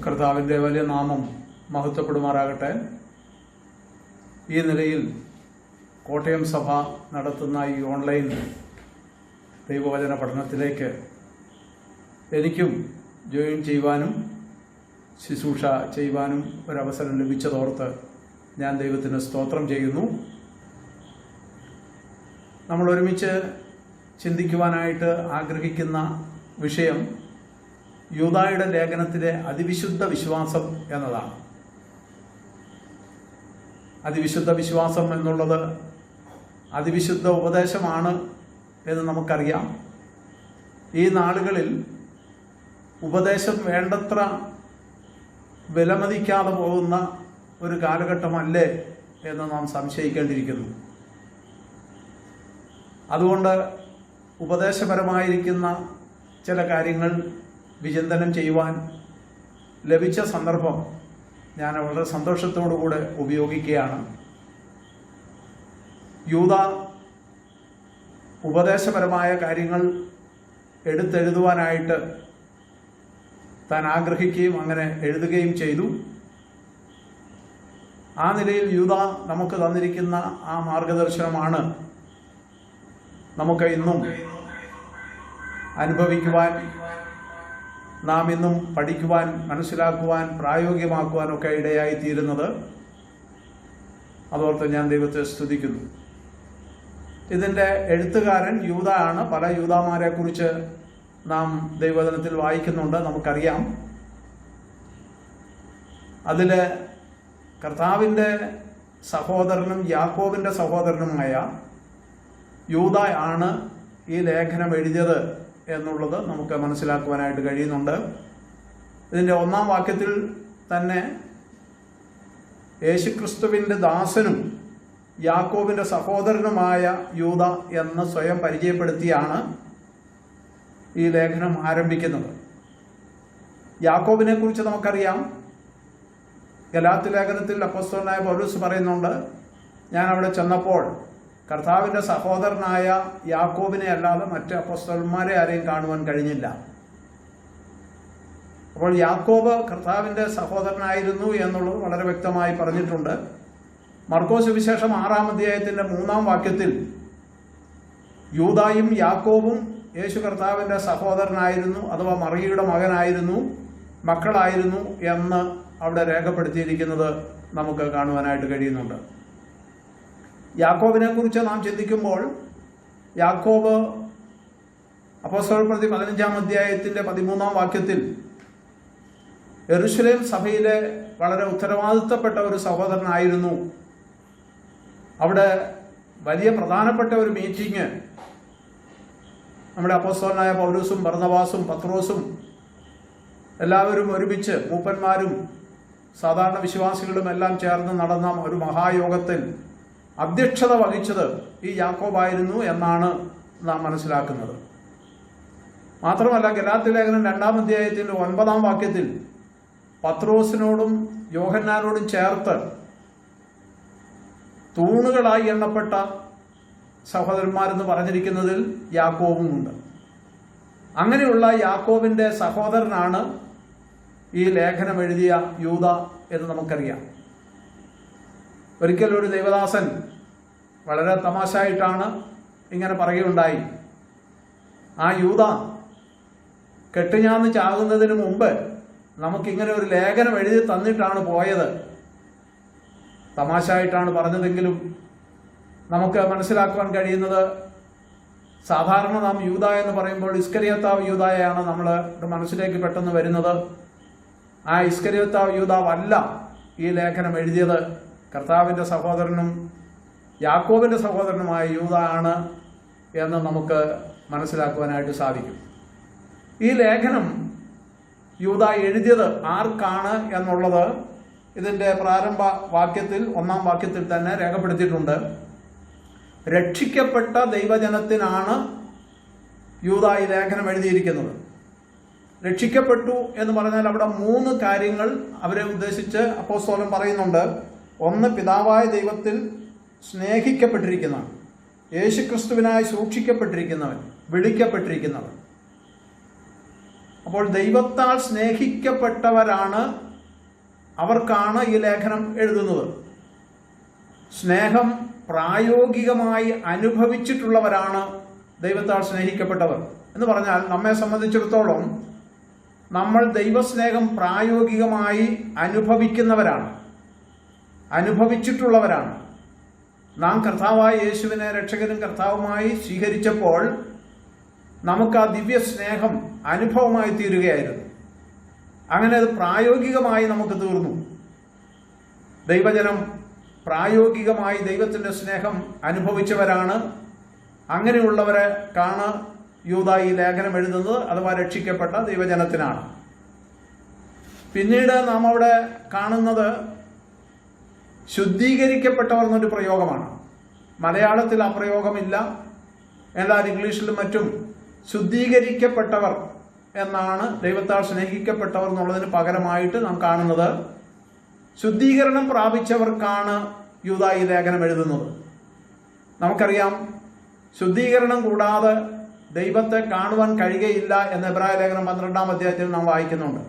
കർത്താവിൻ്റെ വലിയ നാമം മഹത്വപ്പെടുമാറാകട്ടെ. ഈ നിലയിൽ കോട്ടയം സഭ നടത്തുന്ന ഈ ഓൺലൈൻ ദൈവവചന പഠനത്തിലേക്ക് എനിക്കും ജോയിൻ ചെയ്യുവാനും ശുശ്രൂഷ ചെയ്യുവാനും ഒരവസരം ലഭിച്ചതോർത്ത് ഞാൻ ദൈവത്തിന് സ്തോത്രം ചെയ്യുന്നു. നമ്മൾ ഒരുമിച്ച് ചിന്തിക്കുവാനായിട്ട് ആഗ്രഹിക്കുന്ന വിഷയം യൂദായുടെ ലേഖനത്തിലെ അതിവിശുദ്ധ വിശ്വാസം എന്നതാണ്. അതിവിശുദ്ധ വിശ്വാസം എന്നുള്ളത് അതിവിശുദ്ധ ഉപദേശമാണ് എന്ന് നമുക്കറിയാം. ഈ നാളുകളിൽ ഉപദേശം വേണ്ടത്ര വിലമതിക്കാതെ പോകുന്ന ഒരു കാലഘട്ടമല്ലേ എന്ന് നാം സംശയിക്കേണ്ടിയിരിക്കുന്നു. അതുകൊണ്ട് ഉപദേശപരമായിരിക്കുന്ന ചില കാര്യങ്ങൾ വിചിന്തനം ചെയ്യുവാൻ ലഭിച്ച സന്ദർഭം ഞാൻ വളരെ സന്തോഷത്തോടുകൂടെ ഉപയോഗിക്കുകയാണ്. യൂദ ഉപദേശപരമായ കാര്യങ്ങൾ എടുത്തെഴുതുവാനായിട്ട് താൻ ആഗ്രഹിക്കുകയും അങ്ങനെ എഴുതുകയും ചെയ്തു. ആ നിലയിൽ യൂദ നമുക്ക് തന്നിരിക്കുന്ന ആ മാർഗദർശനമാണ് നമുക്ക് ഇന്നും അനുഭവിക്കുവാൻ, നാം ഇന്നും പഠിക്കുവാൻ, മനസ്സിലാക്കുവാൻ, പ്രായോഗികമാക്കുവാനൊക്കെ ഇടയായിത്തീരുന്നത്. അതോർത്ത് ഞാൻ ദൈവത്തെ സ്തുതിക്കുന്നു. ഇതിൻ്റെ എഴുത്തുകാരൻ യൂദ ആണ്. പല യൂദാമാരെ കുറിച്ച് നാം ദൈവവചനത്തിൽ വായിക്കുന്നുണ്ട്, നമുക്കറിയാം. അതിൽ കർത്താവിൻ്റെ സഹോദരനും യാക്കോബിൻ്റെ സഹോദരനുമായ യൂദ ആണ് ഈ ലേഖനം എഴുതിയത് എന്നുള്ളത് നമുക്ക് മനസ്സിലാക്കുവാനായിട്ട് കഴിയുന്നുണ്ട്. ഇതിൻ്റെ 1-ാം വാക്യത്തിൽ തന്നെ യേശുക്രിസ്തുവിൻ്റെ ദാസനും യാക്കോബിൻ്റെ സഹോദരനുമായ യൂദ എന്ന് സ്വയം പരിചയപ്പെടുത്തിയാണ് ഈ ലേഖനം ആരംഭിക്കുന്നത്. യാക്കോബിനെ കുറിച്ച് നമുക്കറിയാം. ഗലാത്യ ലേഖനത്തിൽ അപ്പോസ്തലനായ പൗലോസ് പറയുന്നുണ്ട്, ഞാൻ അവിടെ ചെന്നപ്പോൾ കർത്താവിൻ്റെ സഹോദരനായ യാക്കോബിനെ അല്ലാതെ മറ്റ് അപ്പോസ്തലന്മാരെ ആരെയും കാണുവാൻ കഴിഞ്ഞില്ല. അപ്പോൾ യാക്കോബ് കർത്താവിൻ്റെ സഹോദരനായിരുന്നു എന്നുള്ളത് വളരെ വ്യക്തമായി പറഞ്ഞിട്ടുണ്ട്. മർക്കോസ് സുവിശേഷം 6-ാം അധ്യായത്തിൻ്റെ 3-ാം വാക്യത്തിൽ യൂദായും യാക്കോബും യേശു കർത്താവിൻ്റെ സഹോദരനായിരുന്നു, അഥവാ മറിയയുടെ മക്കളായിരുന്നു എന്ന് അവിടെ രേഖപ്പെടുത്തിയിരിക്കുന്നത് നമുക്ക് കാണുവാനായിട്ട് കഴിയുന്നുണ്ട്. യാക്കോബിനെ കുറിച്ച് നാം ചിന്തിക്കുമ്പോൾ യാക്കോബ് അപ്പോസ്തലപ്രവൃത്തി 15-ാം അധ്യായത്തിൻ്റെ 13-ാം വാക്യത്തിൽ യെരുശലേം സഭയിലെ വളരെ ഉത്തരവാദിത്തപ്പെട്ട ഒരു സഹോദരനായിരുന്നു. അവിടെ വലിയ പ്രധാനപ്പെട്ട ഒരു മീറ്റിംഗ് നമ്മുടെ അപ്പോസ്തലനായ പൗലോസും ബർന്നബാസും പത്രോസും എല്ലാവരും ഒരുമിച്ച്, മൂപ്പന്മാരും സാധാരണ വിശ്വാസികളും എല്ലാം ചേർന്ന് നടന്ന ഒരു മഹായോഗത്തിൽ അധ്യക്ഷത വഹിച്ചത് ഈ യാക്കോബായിരുന്നു എന്നാണ് നാം മനസ്സിലാക്കുന്നത്. മാത്രമല്ല ഗലാത്യ ലേഖനം 2-ാം അധ്യായത്തിൻ്റെ 9-ാം വാക്യത്തിൽ പത്രോസിനോടും യോഹന്നാനോടും ചേർത്ത് തൂണുകളായി എണ്ണപ്പെട്ട സഹോദരന്മാരെന്ന് പറഞ്ഞിരിക്കുന്നതിൽ യാക്കോബും ഉണ്ട്. അങ്ങനെയുള്ള യാക്കോബിൻ്റെ സഹോദരനാണ് ഈ ലേഖനം എഴുതിയ യൂദ എന്ന് നമുക്കറിയാം. ഒരിക്കൽ ഒരു ദൈവദാസൻ വളരെ തമാശയായിട്ടാണ് ഇങ്ങനെ പറയുകയുണ്ടായി, ആ യൂദ കെട്ടുഞാന്ന് ചാകുന്നതിന് മുമ്പ് നമുക്കിങ്ങനെ ഒരു ലേഖനം എഴുതി തന്നിട്ടാണ് പോയത്. തമാശയായിട്ടാണ് പറഞ്ഞതെങ്കിലും നമുക്ക് മനസ്സിലാക്കുവാൻ കഴിയുന്നത്, സാധാരണ നാം യൂദ എന്ന് പറയുമ്പോൾ ഇസ്കരിയോത്താവ് യൂദായാണ് നമ്മുടെ മനസ്സിലേക്ക് പെട്ടെന്ന് വരുന്നത്. ആ ഇസ്കരിയോത്താവ് യൂദാവല്ല ഈ ലേഖനം എഴുതിയത്. കർത്താവിൻ്റെ സഹോദരനും യാക്കോബിൻ്റെ സഹോദരനുമായ യൂദ ആണ് എന്ന് നമുക്ക് മനസ്സിലാക്കുവാനായിട്ട് സാധിക്കും. ഈ ലേഖനം യൂദ എഴുതിയത് ആർക്കാണ് എന്നുള്ളത് ഇതിൻ്റെ പ്രാരംഭ വാക്യത്തിൽ 1-ാം വാക്യത്തിൽ തന്നെ രേഖപ്പെടുത്തിയിട്ടുണ്ട്. രക്ഷിക്കപ്പെട്ട ദൈവജനത്തിനാണ് യൂദ ഈ ലേഖനം എഴുതിയിരിക്കുന്നത്. രക്ഷിക്കപ്പെട്ടു എന്ന് പറഞ്ഞാൽ അവിടെ 3 കാര്യങ്ങൾ അവരെ ഉദ്ദേശിച്ച് അപ്പോസ്തലൻ പറയുന്നുണ്ട്. ഒന്ന്, പിതാവായ ദൈവത്തിൽ സ്നേഹിക്കപ്പെട്ടിരിക്കുന്നവൻ, യേശുക്രിസ്തുവിനായി സൂക്ഷിക്കപ്പെട്ടിരിക്കുന്നവൻ, വിളിക്കപ്പെട്ടിരിക്കുന്നവൻ. അപ്പോൾ ദൈവത്താൽ സ്നേഹിക്കപ്പെട്ടവരാണ്, അവർക്കാണ് ഈ ലേഖനം എഴുതുന്നത്. സ്നേഹം പ്രായോഗികമായി അനുഭവിച്ചിട്ടുള്ളവരാണ് ദൈവത്താൽ സ്നേഹിക്കപ്പെട്ടവർ എന്ന് പറഞ്ഞാൽ, നമ്മെ സംബന്ധിച്ചിടത്തോളം നമ്മൾ ദൈവസ്നേഹം പ്രായോഗികമായി അനുഭവിക്കുന്നവരാണ്, അനുഭവിച്ചിട്ടുള്ളവരാണ്. നാം കർത്താവായ യേശുവിനെ രക്ഷകനും കർത്താവുമായി സ്വീകരിച്ചപ്പോൾ നമുക്ക് ആ ദിവ്യ സ്നേഹം അനുഭവമായി തീരുകയായിരുന്നു. അങ്ങനെ അത് പ്രായോഗികമായി നമുക്ക് തീർന്നു. ദൈവജനം പ്രായോഗികമായി ദൈവത്തിൻ്റെ സ്നേഹം അനുഭവിച്ചവരാണ്. അങ്ങനെയുള്ളവരെക്കാണ് യൂദാ ഈ ലേഖനം എഴുതുന്നത്, അഥവാ രക്ഷിക്കപ്പെട്ട ദൈവജനത്തിനാണ്. പിന്നീട് നാം അവിടെ കാണുന്നത് ശുദ്ധീകരിക്കപ്പെട്ടവർ എന്നൊരു പ്രയോഗമാണ്. മലയാളത്തിൽ ആ പ്രയോഗമില്ല, എന്നാൽ ഇംഗ്ലീഷിലും മറ്റും ശുദ്ധീകരിക്കപ്പെട്ടവർ എന്നാണ് ദൈവത്താൽ സ്നേഹിക്കപ്പെട്ടവർ എന്നുള്ളതിന് പകരമായിട്ട് നാം കാണുന്നത്. ശുദ്ധീകരണം പ്രാപിച്ചവർക്കാണ് യൂദാ ഈ ലേഖനം എഴുതുന്നത്. നമുക്കറിയാം, ശുദ്ധീകരണം കൂടാതെ ദൈവത്തെ കാണുവാൻ കഴിയുകയില്ല എന്ന് എബ്രായ ലേഖനം 12-ാം അധ്യായത്തിൽ നാം വായിക്കുന്നുണ്ട്.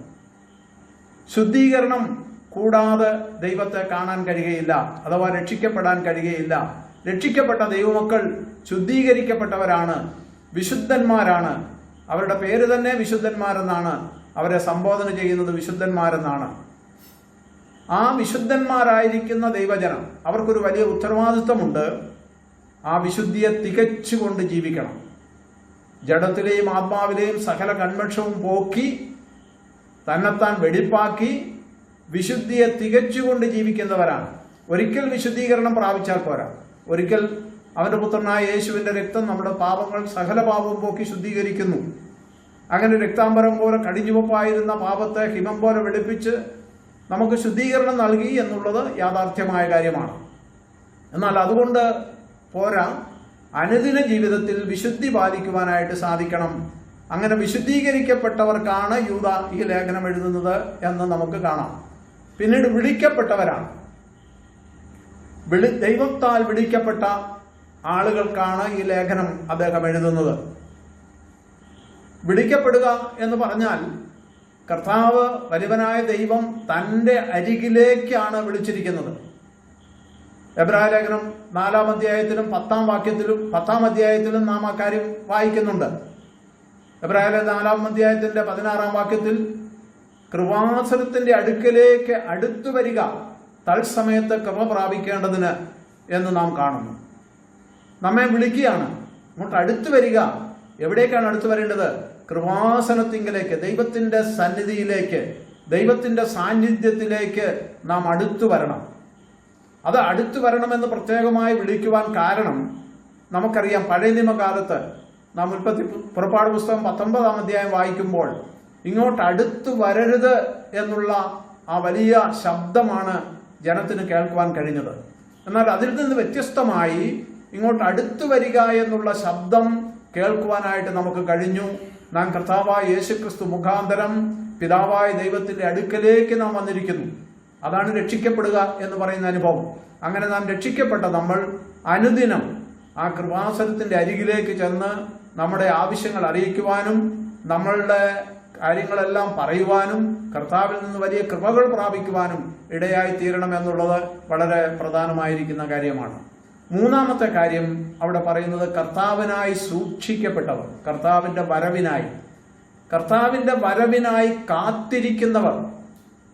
ശുദ്ധീകരണം കൂടാതെ ദൈവത്തെ കാണാൻ കഴിയുകയില്ല, അഥവാ രക്ഷിക്കപ്പെടാൻ കഴിയുകയില്ല. രക്ഷിക്കപ്പെട്ട ദൈവമക്കൾ ശുദ്ധീകരിക്കപ്പെട്ടവരാണ്, വിശുദ്ധന്മാരാണ്. അവരുടെ പേര് തന്നെ വിശുദ്ധന്മാരെന്നാണ്. അവരെ സംബോധന ചെയ്യുന്നത് വിശുദ്ധന്മാരെന്നാണ്. ആ വിശുദ്ധന്മാരായിരിക്കുന്ന ദൈവജനം, അവർക്കൊരു വലിയ ഉത്തരവാദിത്വമുണ്ട്. ആ വിശുദ്ധിയെ തികച്ചുകൊണ്ട് ജീവിക്കണം. ജഡത്തിലെയും ആത്മാവിലെയും സകല കന്മഷവും പോക്കി തന്നെത്താൻ വെടിപ്പാക്കി വിശുദ്ധിയെ തികച്ചുകൊണ്ട് ജീവിക്കുന്നവരാണ്. ഒരിക്കൽ വിശുദ്ധീകരണം പ്രാപിച്ചാൽ പോരാ. ഒരിക്കൽ അവന്റെ പുത്രനായ യേശുവിന്റെ രക്തം നമ്മുടെ പാപങ്ങൾ സകല പാപവും പോക്കി ശുദ്ധീകരിക്കുന്നു. അങ്ങനെ രക്താംബരം പോലെ കടിഞ്ഞുവപ്പായിരുന്ന പാപത്തെ ഹിമം പോലെ വെളുപ്പിച്ച് നമുക്ക് ശുദ്ധീകരണം നൽകി എന്നുള്ളത് യാഥാർത്ഥ്യമായ കാര്യമാണ്. എന്നാൽ അതുകൊണ്ട് പോരാ, അനുദിന ജീവിതത്തിൽ വിശുദ്ധി പാലിക്കുവാനായിട്ട് സാധിക്കണം. അങ്ങനെ വിശുദ്ധീകരിക്കപ്പെട്ടവർക്കാണ് യൂദാ ഈ ലേഖനം എഴുതുന്നത് എന്ന് നമുക്ക് കാണാം. പിന്നീട് വിളിക്കപ്പെട്ടവരാണ്. ദൈവത്താൽ വിളിക്കപ്പെട്ട ആളുകൾക്കാണ് ഈ ലേഖനം അദ്ദേഹം എഴുതുന്നത്. വിളിക്കപ്പെടുക എന്ന് പറഞ്ഞാൽ, കർത്താവ് വലിയവനായ ദൈവം തൻ്റെ അരികിലേക്കാണ് വിളിച്ചിരിക്കുന്നത്. എബ്രായ ലേഖനം 4-ാം അധ്യായത്തിലും 10-ാം അധ്യായത്തിലും നാം ആ കാര്യം വായിക്കുന്നുണ്ട്. എബ്രായ ലേഖനം 4-ാം അധ്യായത്തിന്റെ 16-ാം വാക്യത്തിൽ കൃപാസനത്തിന്റെ അടുക്കലേക്ക് അടുത്തു വരിക, തത്സമയത്ത് കൃപ പ്രാപിക്കേണ്ടതിന് എന്ന് നാം കാണുന്നു. നമ്മെ വിളിക്കുകയാണ്, അങ്ങോട്ട് അടുത്തു വരിക. എവിടേക്കാണ് അടുത്തു വരേണ്ടത്? കൃപാസനത്തിങ്കിലേക്ക്, ദൈവത്തിന്റെ സന്നിധിയിലേക്ക്, ദൈവത്തിന്റെ സാന്നിധ്യത്തിലേക്ക് നാം അടുത്തു വരണം. അത് അടുത്തു വരണമെന്ന് പ്രത്യേകമായി വിളിക്കുവാൻ കാരണം നമുക്കറിയാം. പഴയ നിയമകാലത്ത് നാം പുറപ്പാട് പുസ്തകം 19-ാം അധ്യായം വായിക്കുമ്പോൾ ഇങ്ങോട്ട് അടുത്തു വരരുത് എന്നുള്ള ആ വലിയ ശബ്ദമാണ് ജനത്തിന് കേൾക്കുവാൻ കഴിഞ്ഞത്. എന്നാൽ അതിൽ നിന്ന് വ്യത്യസ്തമായി ഇങ്ങോട്ട് അടുത്തു വരിക എന്നുള്ള ശബ്ദം കേൾക്കുവാനായിട്ട് നമുക്ക് കഴിഞ്ഞു. നാം കർത്താവായ യേശുക്രിസ്തു മുഖാന്തരം പിതാവായ ദൈവത്തിന്റെ അടുക്കലേക്ക് നാം വന്നിരിക്കുന്നു. അതാണ് രക്ഷിക്കപ്പെടുക എന്ന് പറയുന്ന അനുഭവം. അങ്ങനെ നാം രക്ഷിക്കപ്പെട്ട നമ്മൾ അനുദിനം ആ കൃപാസനത്തിന്റെ അരികിലേക്ക് ചെന്ന് നമ്മുടെ ആവശ്യങ്ങൾ അറിയിക്കുവാനും നമ്മളുടെ കാര്യങ്ങളെല്ലാം പറയുവാനും കർത്താവിൽ നിന്ന് വലിയ കൃപകൾ പ്രാപിക്കുവാനും ഇടയായി തീരണം എന്നുള്ളത് വളരെ പ്രധാനമായിരിക്കുന്ന കാര്യമാണ്. മൂന്നാമത്തെ കാര്യം അവിടെ പറയുന്നത് കർത്താവിനായി സൂക്ഷിക്കപ്പെട്ടവർ, കർത്താവിന്റെ വരവിനായി കാത്തിരിക്കുന്നവർ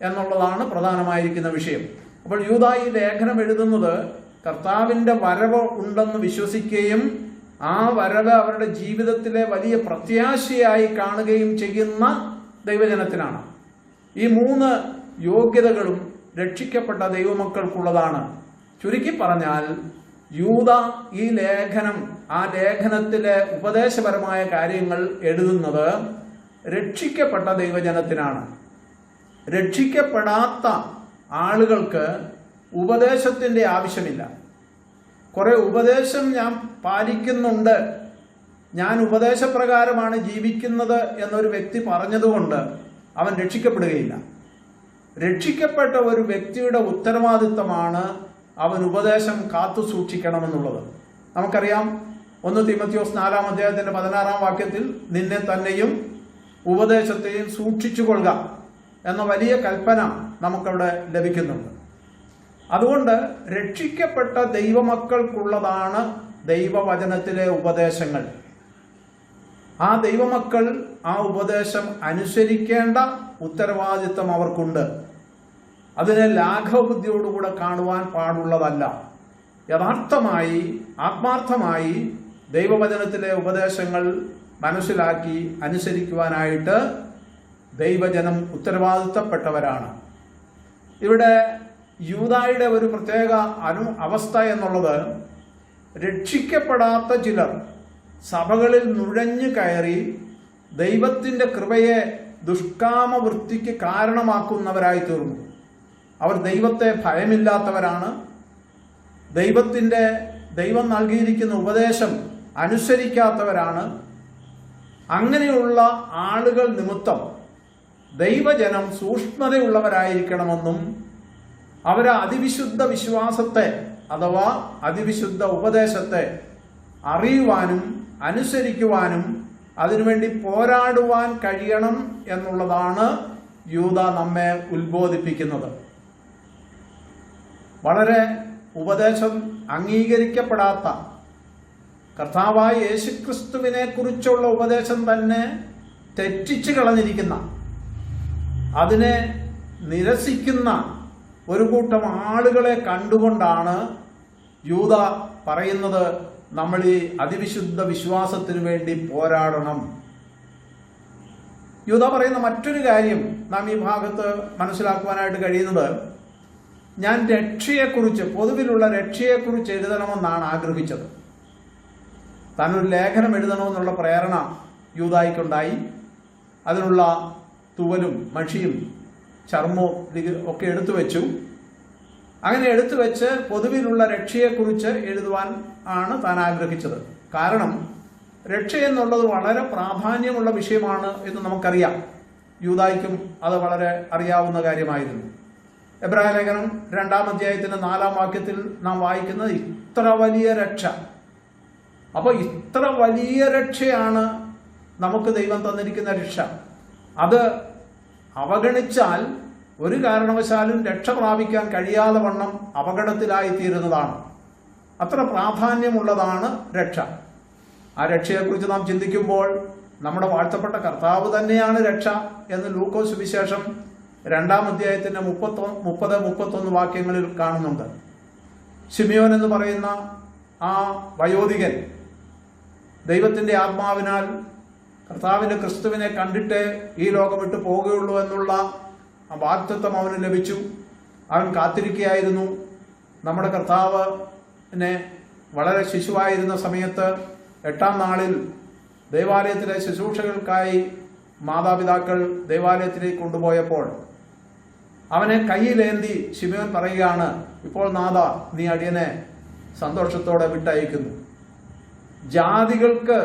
എന്നുള്ളതാണ് പ്രധാനമായിരിക്കുന്ന വിഷയം. അപ്പോൾ യൂദാ ഈ ലേഖനം എഴുതുന്നത് കർത്താവിന്റെ വരവ് ഉണ്ടെന്ന് വിശ്വസിക്കുകയും ആ വരവ് അവരുടെ ജീവിതത്തിലെ വലിയ പ്രത്യാശയായി കാണുകയും ചെയ്യുന്ന ദൈവജനത്തിനാണ്. ഈ 3 യോഗ്യതകളും രക്ഷിക്കപ്പെട്ട ദൈവമക്കൾക്കുള്ളതാണ്. ചുരുക്കി പറഞ്ഞാൽ യൂദാ ഈ ലേഖനം, ആ ലേഖനത്തിലെ ഉപദേശപരമായ കാര്യങ്ങൾ എഴുതുന്നത് രക്ഷിക്കപ്പെട്ട ദൈവജനത്തിനാണ്. രക്ഷിക്കപ്പെടാത്ത ആളുകൾക്ക് ഉപദേശത്തിന്റെ ആവശ്യമില്ല. കുറെ ഉപദേശം ഞാൻ പാലിക്കുന്നുണ്ട്, ഞാൻ ഉപദേശപ്രകാരമാണ് ജീവിക്കുന്നത് എന്നൊരു വ്യക്തി പറഞ്ഞതുകൊണ്ട് അവൻ രക്ഷിക്കപ്പെടുകയില്ല. രക്ഷിക്കപ്പെട്ട ഒരു വ്യക്തിയുടെ ഉത്തരവാദിത്തമാണ് അവൻ ഉപദേശം കാത്തു സൂക്ഷിക്കണമെന്നുള്ളത്. നമുക്കറിയാം, 1 തീമോഥെയോസ് 4-ാം അധ്യായത്തിന്റെ 16-ാം വാക്യത്തിൽ നിന്നെ തന്നെയും ഉപദേശത്തെയും സൂക്ഷിച്ചുകൊള്ളുക എന്ന വലിയ കൽപ്പന നമുക്കവിടെ ലഭിക്കുന്നുണ്ട്. അതുകൊണ്ട് രക്ഷിക്കപ്പെട്ട ദൈവമക്കൾക്കുള്ളതാണ് ദൈവവചനത്തിലെ ഉപദേശങ്ങൾ. ആ ദൈവമക്കൾ ആ ഉപദേശം അനുസരിക്കേണ്ട ഉത്തരവാദിത്വം അവർക്കുണ്ട്. അതിനെ ലാഘവബുദ്ധിയോടുകൂടെ കാണുവാൻ പാടുള്ളതല്ല. യഥാർത്ഥമായി ആത്മാർത്ഥമായി ദൈവവചനത്തിലെ ഉപദേശങ്ങൾ മനസ്സിലാക്കി അനുസരിക്കുവാനായിട്ട് ദൈവജനം ഉത്തരവാദിത്തപ്പെട്ടവരാണ്. ഇവിടെ യൂദായുടെ ഒരു പ്രത്യേക അവസ്ഥ എന്നുള്ളത്, രക്ഷിക്കപ്പെടാത്ത ചിലർ സഭകളിൽ നുഴഞ്ഞു കയറി ദൈവത്തിൻ്റെ കൃപയെ ദുഷ്കാമവൃത്തിക്ക് കാരണമാക്കുന്നവരായി തീർന്നു. അവർ ദൈവത്തെ ഭയമില്ലാത്തവരാണ്. ദൈവം നൽകിയിരിക്കുന്ന ഉപദേശം അനുസരിക്കാത്തവരാണ്. അങ്ങനെയുള്ള ആളുകൾ നിമിത്തം ദൈവജനം സൂക്ഷ്മതയുള്ളവരായിരിക്കണമെന്നും അവരെ അതിവിശുദ്ധ വിശ്വാസത്തെ അഥവാ അതിവിശുദ്ധ ഉപദേശത്തെ അറിയുവാനും അനുസരിക്കുവാനും അതിനുവേണ്ടി പോരാടുവാൻ കഴിയണം എന്നുള്ളതാണ് യൂദ നമ്മെ ഉത്ബോധിപ്പിക്കുന്നത്. വളരെ ഉപദേശം അംഗീകരിക്കപ്പെടാത്ത കർത്താവായ യേശുക്രിസ്തുവിനെ കുറിച്ചുള്ള ഉപദേശം തന്നെ തെറ്റിച്ചു കളഞ്ഞിരിക്കുന്ന, അതിനെ നിരസിക്കുന്ന ഒരു കൂട്ടം ആളുകളെ കണ്ടുകൊണ്ടാണ് യൂദ പറയുന്നത്, നമ്മൾ ഈ അതിവിശുദ്ധ വിശ്വാസത്തിനു വേണ്ടി പോരാടണം. യൂദ പറയുന്ന മറ്റൊരു കാര്യം നാം ഈ ഭാഗത്ത് മനസ്സിലാക്കുവാനായിട്ട് കഴിയുന്നത്, ഞാൻ രക്ഷയെക്കുറിച്ച്, പൊതുവിലുള്ള രക്ഷയെക്കുറിച്ച് എഴുതണമെന്നാണ് ആഗ്രഹിച്ചത്. താനൊരു ലേഖനം എഴുതണമെന്നുള്ള പ്രേരണ യൂദായ്ക്കുണ്ടായി. അതിനുള്ള തുവലും മഷിയും ചർമ്മവും ഒക്കെ എടുത്തു വെച്ചു. അങ്ങനെ എടുത്തു വെച്ച് പൊതുവിലുള്ള രക്ഷയെക്കുറിച്ച് എഴുതുവാൻ ആണ് താൻ ആഗ്രഹിച്ചത്. കാരണം രക്ഷ എന്നുള്ളത് വളരെ പ്രാധാന്യമുള്ള വിഷയമാണ് എന്ന് നമുക്കറിയാം. യൂദായ്ക്കും അത് വളരെ അറിയാവുന്ന കാര്യമായിരുന്നു. എബ്രായ ലേഖനം 2-ാം അധ്യായത്തിന്റെ 4-ാം വാക്യത്തിൽ നാം വായിക്കുന്നത് ഇത്ര വലിയ രക്ഷ. അപ്പോൾ ഇത്ര വലിയ രക്ഷയാണ് നമുക്ക് ദൈവം തന്നിരിക്കുന്ന രക്ഷ. അത് അവഗണിച്ചാൽ ഒരു കാരണവശാലും രക്ഷ പ്രാപിക്കാൻ കഴിയാതെ വണ്ണം അപകടത്തിലായിത്തീരുന്നതാണ്. അത്ര പ്രാധാന്യമുള്ളതാണ് രക്ഷ. ആ രക്ഷയെക്കുറിച്ച് നാം ചിന്തിക്കുമ്പോൾ നമ്മുടെ വാഴ്ത്തപ്പെട്ട കർത്താവ് തന്നെയാണ് രക്ഷ എന്ന് ലൂക്കോസ് സുവിശേഷം 2-ാം അധ്യായത്തിന്റെ 30-31 വാക്യങ്ങളിൽ കാണുന്നുണ്ട്. ശിമിയോൻ എന്ന് പറയുന്ന ആ വയോധികൻ ദൈവത്തിന്റെ ആത്മാവിനാൽ കർത്താവിന്റെ ക്രിസ്തുവിനെ കണ്ടിട്ട് ഈ ലോകം വിട്ടു പോകുകയുള്ളൂ എന്നുള്ള ആ വാഗ്ദത്തം അവന് ലഭിച്ചു. അവൻ കാത്തിരിക്കുകയായിരുന്നു. നമ്മുടെ കർത്താവിനെ വളരെ ശിശുവായിരുന്ന സമയത്ത് 8-ാം നാളിൽ ദേവാലയത്തിലെ ശുശ്രൂഷകൾക്കായി മാതാപിതാക്കൾ ദേവാലയത്തിലേക്ക് കൊണ്ടുപോയപ്പോൾ അവനെ കയ്യിലേന്തി ശിമയോൻ പറയുകയാണ്, ഇപ്പോൾ നാഥ നീ അടിയനെ സന്തോഷത്തോടെ വിട്ടയക്കുന്നു. ജാതികൾക്ക്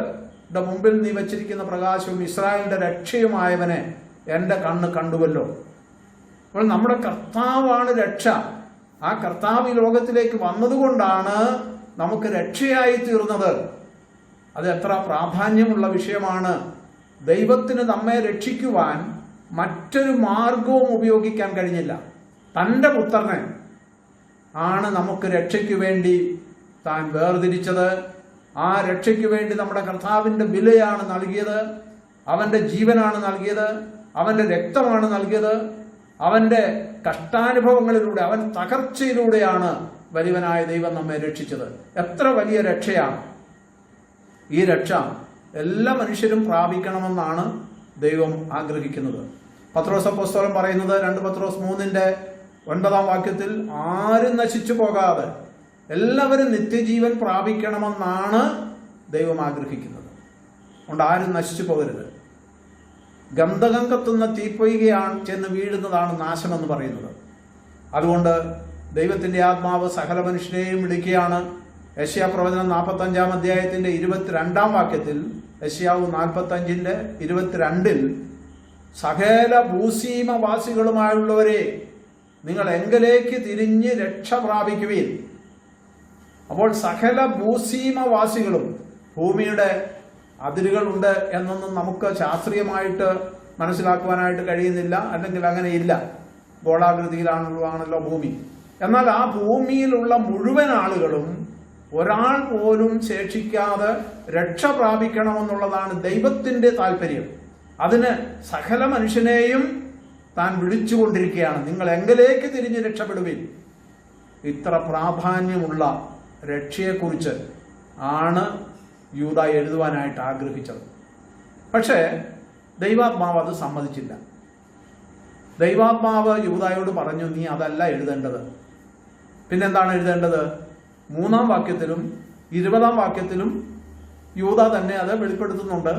മുമ്പിൽ നീ വച്ചിരിക്കുന്ന പ്രകാശവും ഇസ്രായേലിന്റെ രക്ഷയുമായവനെ എൻ്റെ കണ്ണ് കണ്ടുവല്ലോ. അപ്പോൾ നമ്മുടെ കർത്താവാണ് രക്ഷ. ആ കർത്താവ് ഈ ലോകത്തിലേക്ക് വന്നതുകൊണ്ടാണ് നമുക്ക് രക്ഷയായി തീർന്നത്. അത് എത്ര പ്രാധാന്യമുള്ള വിഷയമാണ്. ദൈവത്തിന് നമ്മെ രക്ഷിക്കുവാൻ മറ്റൊരു മാർഗവും ഉപയോഗിക്കാൻ കഴിഞ്ഞില്ല. തൻ്റെ പുത്രനെ ആണ് നമുക്ക് രക്ഷയ്ക്ക് വേണ്ടി താൻ വേർതിരിച്ചത്. ആ രക്ഷയ്ക്ക് വേണ്ടി നമ്മുടെ കർത്താവിൻ്റെ വിലയാണ് നൽകിയത്. അവൻ്റെ ജീവനാണ് നൽകിയത്. അവൻ്റെ രക്തമാണ് നൽകിയത്. അവൻ്റെ കഷ്ടാനുഭവങ്ങളിലൂടെ, അവൻ തകർച്ചയിലൂടെയാണ് വലിയവനായ ദൈവം നമ്മെ രക്ഷിച്ചത്. എത്ര വലിയ രക്ഷയാണ്! ഈ രക്ഷ എല്ലാ മനുഷ്യരും പ്രാപിക്കണമെന്നാണ് ദൈവം ആഗ്രഹിക്കുന്നത്. പത്രോസ് അപ്പോസ്തലൻ പറയുന്നത് 2 പത്രോസ് 3-ന്റെ 9-ാം വാക്യത്തിൽ, ആരും നശിച്ചു പോകാതെ എല്ലാവരും നിത്യജീവൻ പ്രാപിക്കണമെന്നാണ് ദൈവം ആഗ്രഹിക്കുന്നത്. അതുകൊണ്ട് ആരും നശിച്ചു പോകരുത്. ഗന്ധകം കത്തുന്ന തീപ്പൊയ്കയാണ് ചെന്ന് വീഴുന്നതാണ് നാശമെന്ന് പറയുന്നത്. അതുകൊണ്ട് ദൈവത്തിന്റെ ആത്മാവ് സകല മനുഷ്യരെയും വിളിക്കുകയാണ്. യെശയ്യാ പ്രവചനം 45-ാം അധ്യായത്തിന്റെ 22-ാം വാക്യത്തിൽ, യെശയ്യാവ് 45-ന്റെ 22-ൽ, സകല ഭൂസീമവാസികളുമായുള്ളവരെ നിങ്ങൾ എങ്കലേക്ക് തിരിഞ്ഞ് രക്ഷ പ്രാപിക്കുവിൻ. അപ്പോൾ സകല ഭൂസീമവാസികളും, ഭൂമിയുടെ അതിരുകളുണ്ട് എന്നൊന്നും നമുക്ക് ശാസ്ത്രീയമായിട്ട് മനസ്സിലാക്കുവാനായിട്ട് കഴിയുന്നില്ല. അല്ലെങ്കിൽ അങ്ങനെയില്ല. ഗോളാകൃതിയിലാണല്ലോ ഭൂമി. എന്നാൽ ആ ഭൂമിയിലുള്ള മുഴുവൻ ആളുകളും ഒരാൾ പോലും ശേഷിക്കാതെ രക്ഷ പ്രാപിക്കണമെന്നുള്ളതാണ് ദൈവത്തിന്റെ താല്പര്യം. അതിന് സകല മനുഷ്യനെയും താൻ വിളിച്ചുകൊണ്ടിരിക്കുകയാണ്. നിങ്ങൾ എങ്കിലേക്ക് തിരിഞ്ഞ് രക്ഷപ്പെടുവിൻ. ഇത്ര പ്രാധാന്യമുള്ള രക്ഷയെക്കുറിച്ച് ആണ് യൂദ എഴുതുവാനായിട്ട് ആഗ്രഹിച്ചത്. പക്ഷേ ദൈവാത്മാവ് അത് സമ്മതിച്ചില്ല. ദൈവാത്മാവ് യൂദായോട് പറഞ്ഞു, നീ അതല്ല എഴുതേണ്ടത്. പിന്നെന്താണ് എഴുതേണ്ടത്? 3-ാം വാക്യത്തിലും 20-ാം വാക്യത്തിലും യൂദ തന്നെ അത് വെളിപ്പെടുത്തുന്നുണ്ട്.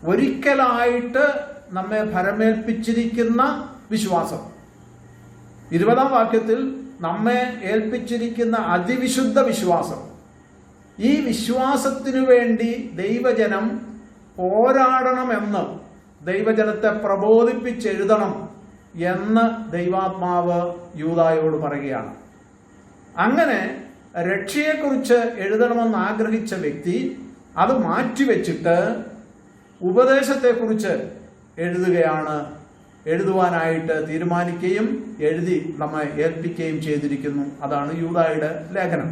ഒരിക്കലായിട്ട് നമ്മെ ഭരമേൽപ്പിച്ചിരിക്കുന്ന വിശ്വാസം. 20-ാം വാക്യത്തിൽ നമ്മെ ഏൽപ്പിച്ചിരിക്കുന്ന അതിവിശുദ്ധ വിശ്വാസം. ഈ വിശ്വാസത്തിനു വേണ്ടി ദൈവജനം പോരാടണമെന്ന്, ദൈവജനത്തെ പ്രബോധിപ്പിച്ചെഴുതണം എന്ന് ദൈവാത്മാവ് യൂദായോട് പറയുകയാണ്. അങ്ങനെ രക്ഷയെക്കുറിച്ച് എഴുതണമെന്ന് ആഗ്രഹിച്ച വ്യക്തി അത് മാറ്റിവെച്ചിട്ട് ഉപദേശത്തെക്കുറിച്ച് എഴുതുവാനായിട്ട് തീരുമാനിക്കുകയും എഴുതി നമ്മെ ഏൽപ്പിക്കുകയും ചെയ്തിരിക്കുന്നു. അതാണ് യൂദായുടെ ലേഖനം.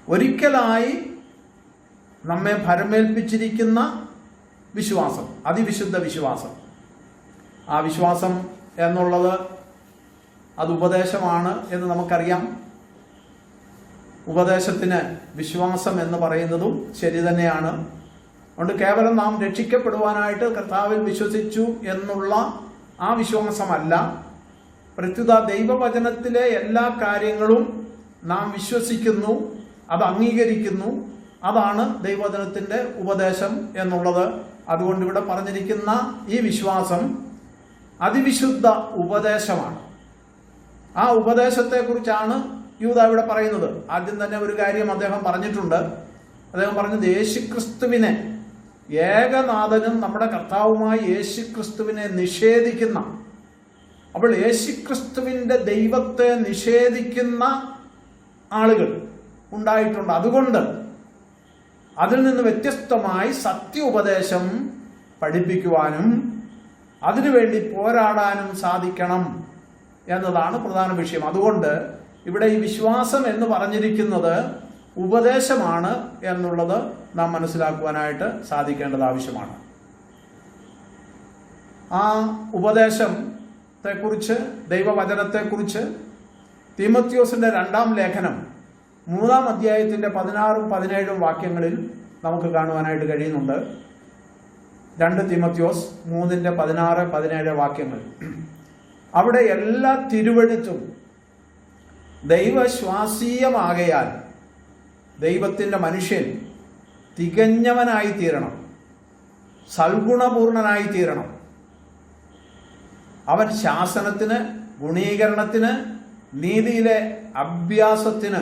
ഒരിക്കലായി നമ്മെ ഭരമേൽപ്പിച്ചിരിക്കുന്ന വിശ്വാസം, അതിവിശുദ്ധ വിശ്വാസം. ആ വിശ്വാസം എന്നുള്ളത് അത് ഉപദേശമാണ് എന്ന് നമുക്കറിയാം. ഉപദേശത്തിന് വിശ്വാസം എന്ന് പറയുന്നതും ശരി തന്നെയാണ്. അതുകൊണ്ട് കേവലം നാം രക്ഷിക്കപ്പെടുവാനായിട്ട് കർത്താവിൽ വിശ്വസിച്ചു എന്നുള്ള ആ വിശ്വാസമല്ല, പ്രത്യുത ദൈവവചനത്തിലെ എല്ലാ കാര്യങ്ങളും നാം വിശ്വസിക്കുന്നു, അത് അംഗീകരിക്കുന്നു. അതാണ് ദൈവവചനത്തിന്റെ ഉപദേശം എന്നുള്ളത്. അതുകൊണ്ട് ഇവിടെ പറഞ്ഞിരിക്കുന്ന ഈ വിശ്വാസം അതിവിശുദ്ധ ഉപദേശമാണ്. ആ ഉപദേശത്തെക്കുറിച്ചാണ് യൂദ ഇവിടെ പറയുന്നത്. ആദ്യം തന്നെ ഒരു കാര്യം അദ്ദേഹം പറഞ്ഞിട്ടുണ്ട്. അദ്ദേഹം പറഞ്ഞത് യേശുക്രിസ്തുവിനെ, ഏകനാഥനും നമ്മുടെ കർത്താവുമായ യേശുക്രിസ്തുവിനെ നിഷേധിക്കുന്ന, അപ്പോൾ യേശുക്രിസ്തുവിന്റെ ദൈവത്തെ നിഷേധിക്കുന്ന ആളുകൾ ഉണ്ടായിട്ടുണ്ട്. അതുകൊണ്ട് അതിൽ നിന്ന് വ്യത്യസ്തമായി സത്യ ഉപദേശം പഠിപ്പിക്കുവാനും അതിനുവേണ്ടി പോരാടാനും സാധിക്കണം എന്നതാണ് പ്രധാന വിഷയം. അതുകൊണ്ട് ഇവിടെ ഈ വിശ്വാസം എന്ന് പറഞ്ഞിരിക്കുന്നത് ഉപദേശമാണ് എന്നുള്ളത് നാം മനസ്സിലാക്കുവാനായിട്ട് സാധിക്കേണ്ടത് ആവശ്യമാണ്. ആ ഉപദേശത്തെക്കുറിച്ച്, ദൈവവചനത്തെക്കുറിച്ച് തീമോത്തിയോസിന്റെ 2-ാം ലേഖനം 3-ാം അധ്യായത്തിന്റെ 16-ഉം 17-ഉം വാക്യങ്ങളിൽ നമുക്ക് കാണുവാനായിട്ട് കഴിയുന്നുണ്ട്. 2 തീമോത്തിയോസ് 3-ന്റെ 16, 17 വാക്യങ്ങൾ. അവിടെ എല്ലാ തിരുവെഴുത്തും ദൈവശ്വാസീയമാകയാൽ ദൈവത്തിന്റെ മനുഷ്യൻ തികഞ്ഞവനായി തീരണം, സൽഗുണപൂർണനായി തീരണം. അവൻ ശാസനത്തിന്, ഗുണീകരണത്തിന്, നീതിയിലെ അഭ്യാസത്തിന്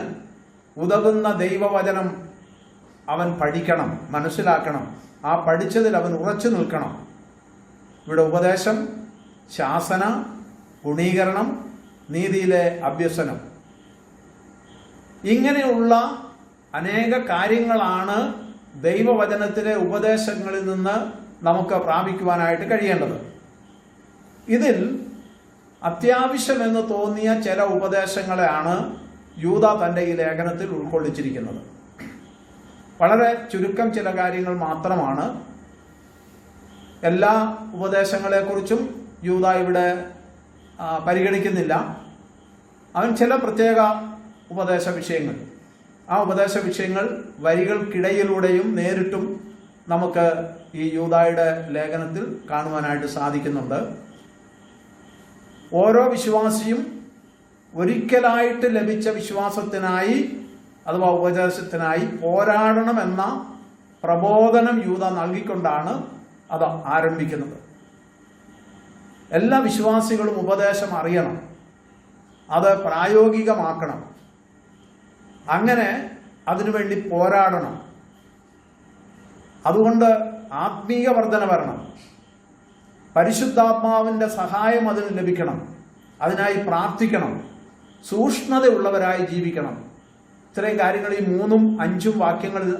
ഉതകുന്ന ദൈവവചനം അവൻ പഠിക്കണം, മനസ്സിലാക്കണം. ആ പഠിച്ചതിൽ അവൻ ഉറച്ചു നിൽക്കണം. ഇവിടെ ഉപദേശം, ശാസന, ഗുണീകരണം, നീതിയിലെ അഭ്യസനം, ഇങ്ങനെയുള്ള അനേക കാര്യങ്ങളാണ് ദൈവവചനത്തിലെ ഉപദേശങ്ങളിൽ നിന്ന് നമുക്ക് പ്രാപിക്കുവാനായിട്ട് കഴിയേണ്ടത്. ഇതിൽ അത്യാവശ്യമെന്ന് തോന്നിയ ചില ഉപദേശങ്ങളെയാണ് യൂദ തൻ്റെ ഈ ലേഖനത്തിൽ ഉൾക്കൊള്ളിച്ചിരിക്കുന്നത്. വളരെ ചുരുക്കം ചില കാര്യങ്ങൾ മാത്രമാണ്. എല്ലാ ഉപദേശങ്ങളെക്കുറിച്ചും യൂദ ഇവിടെ പരിഗണിക്കുന്നില്ല. അവൻ ചില പ്രത്യേക ഉപദേശ വിഷയങ്ങൾ, ആ ഉപദേശ വിഷയങ്ങൾ വരികൾക്കിടയിലൂടെയും നേരിട്ടും നമുക്ക് ഈ യൂദായുടെ ലേഖനത്തിൽ കാണുവാനായിട്ട് സാധിക്കുന്നുണ്ട്. ഓരോ വിശ്വാസിയും ഒരിക്കലായിട്ട് ലഭിച്ച വിശ്വാസത്തിനായി അഥവാ ഉപദേശത്തിനായി പോരാടണമെന്ന പ്രബോധനം യൂദ നൽകിക്കൊണ്ടാണ് അത് ആരംഭിക്കുന്നത്. എല്ലാ വിശ്വാസികളും ഉപദേശം അറിയണം, അത് പ്രായോഗികമാക്കണം, അങ്ങനെ അതിനുവേണ്ടി പോരാടണം. അതുകൊണ്ട് ആത്മീയ വർധന വരണം, പരിശുദ്ധാത്മാവിന്റെ സഹായം അതിന് ലഭിക്കണം, അതിനായി പ്രാർത്ഥിക്കണം, സൂക്ഷ്മതയുള്ളവരായി ജീവിക്കണം, ഇത്രയും കാര്യങ്ങൾ ഈ 3ഉം 5ഉം വാക്യങ്ങളിൽ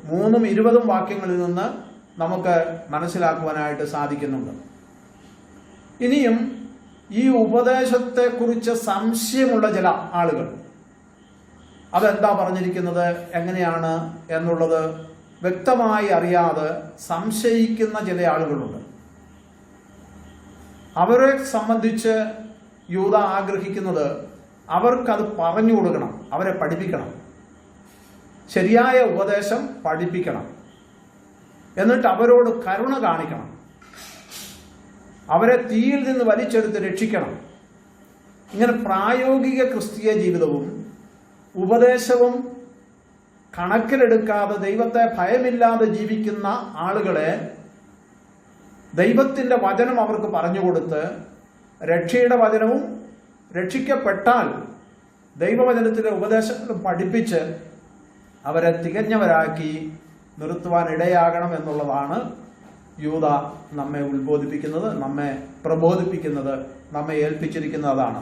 3ഉം 20ഉം വാക്യങ്ങളിൽ നിന്ന് നമുക്ക് മനസ്സിലാക്കുവാനായിട്ട് സാധിക്കുന്നുണ്ട്. ഇനിയും ഈ ഉപദേശത്തെക്കുറിച്ച് സംശയമുള്ള ചില ആളുകൾ, അതെന്താ പറഞ്ഞിരിക്കുന്നത്, എങ്ങനെയാണ് എന്നുള്ളത് വ്യക്തമായി അറിയാതെ സംശയിക്കുന്ന ചില ആളുകളുണ്ട്. അവരെ സംബന്ധിച്ച് യൂദ ആഗ്രഹിക്കുന്നത് അവർക്കത് പറഞ്ഞു കൊടുക്കണം, അവരെ പഠിപ്പിക്കണം, ശരിയായ ഉപദേശം പഠിപ്പിക്കണം, എന്നിട്ട് അവരോട് കരുണ കാണിക്കണം, അവരെ തീയിൽ നിന്ന് വലിച്ചെടുത്ത് രക്ഷിക്കണം. ഇങ്ങനെ പ്രായോഗിക ക്രിസ്തീയ ജീവിതവും ഉപദേശവും കണക്കിലെടുക്കാതെ ദൈവത്തെ ഭയമില്ലാതെ ജീവിക്കുന്ന ആളുകളെ ദൈവത്തിൻ്റെ വചനം അവർക്ക് പറഞ്ഞുകൊടുത്ത് രക്ഷയുടെ വചനവും രക്ഷിക്കപ്പെട്ടാൽ ദൈവവചനത്തിലെ ഉപദേശങ്ങളും പഠിപ്പിച്ച് അവരെ തികഞ്ഞവരാക്കി നിർത്തുവാൻ ഇടയാകണം എന്നുള്ളതാണ് യൂദ നമ്മെ ഉത്ബോധിപ്പിക്കുന്നത്, നമ്മെ പ്രബോധിപ്പിക്കുന്നത്, നമ്മെ ഏൽപ്പിച്ചിരിക്കുന്നത്. അതാണ്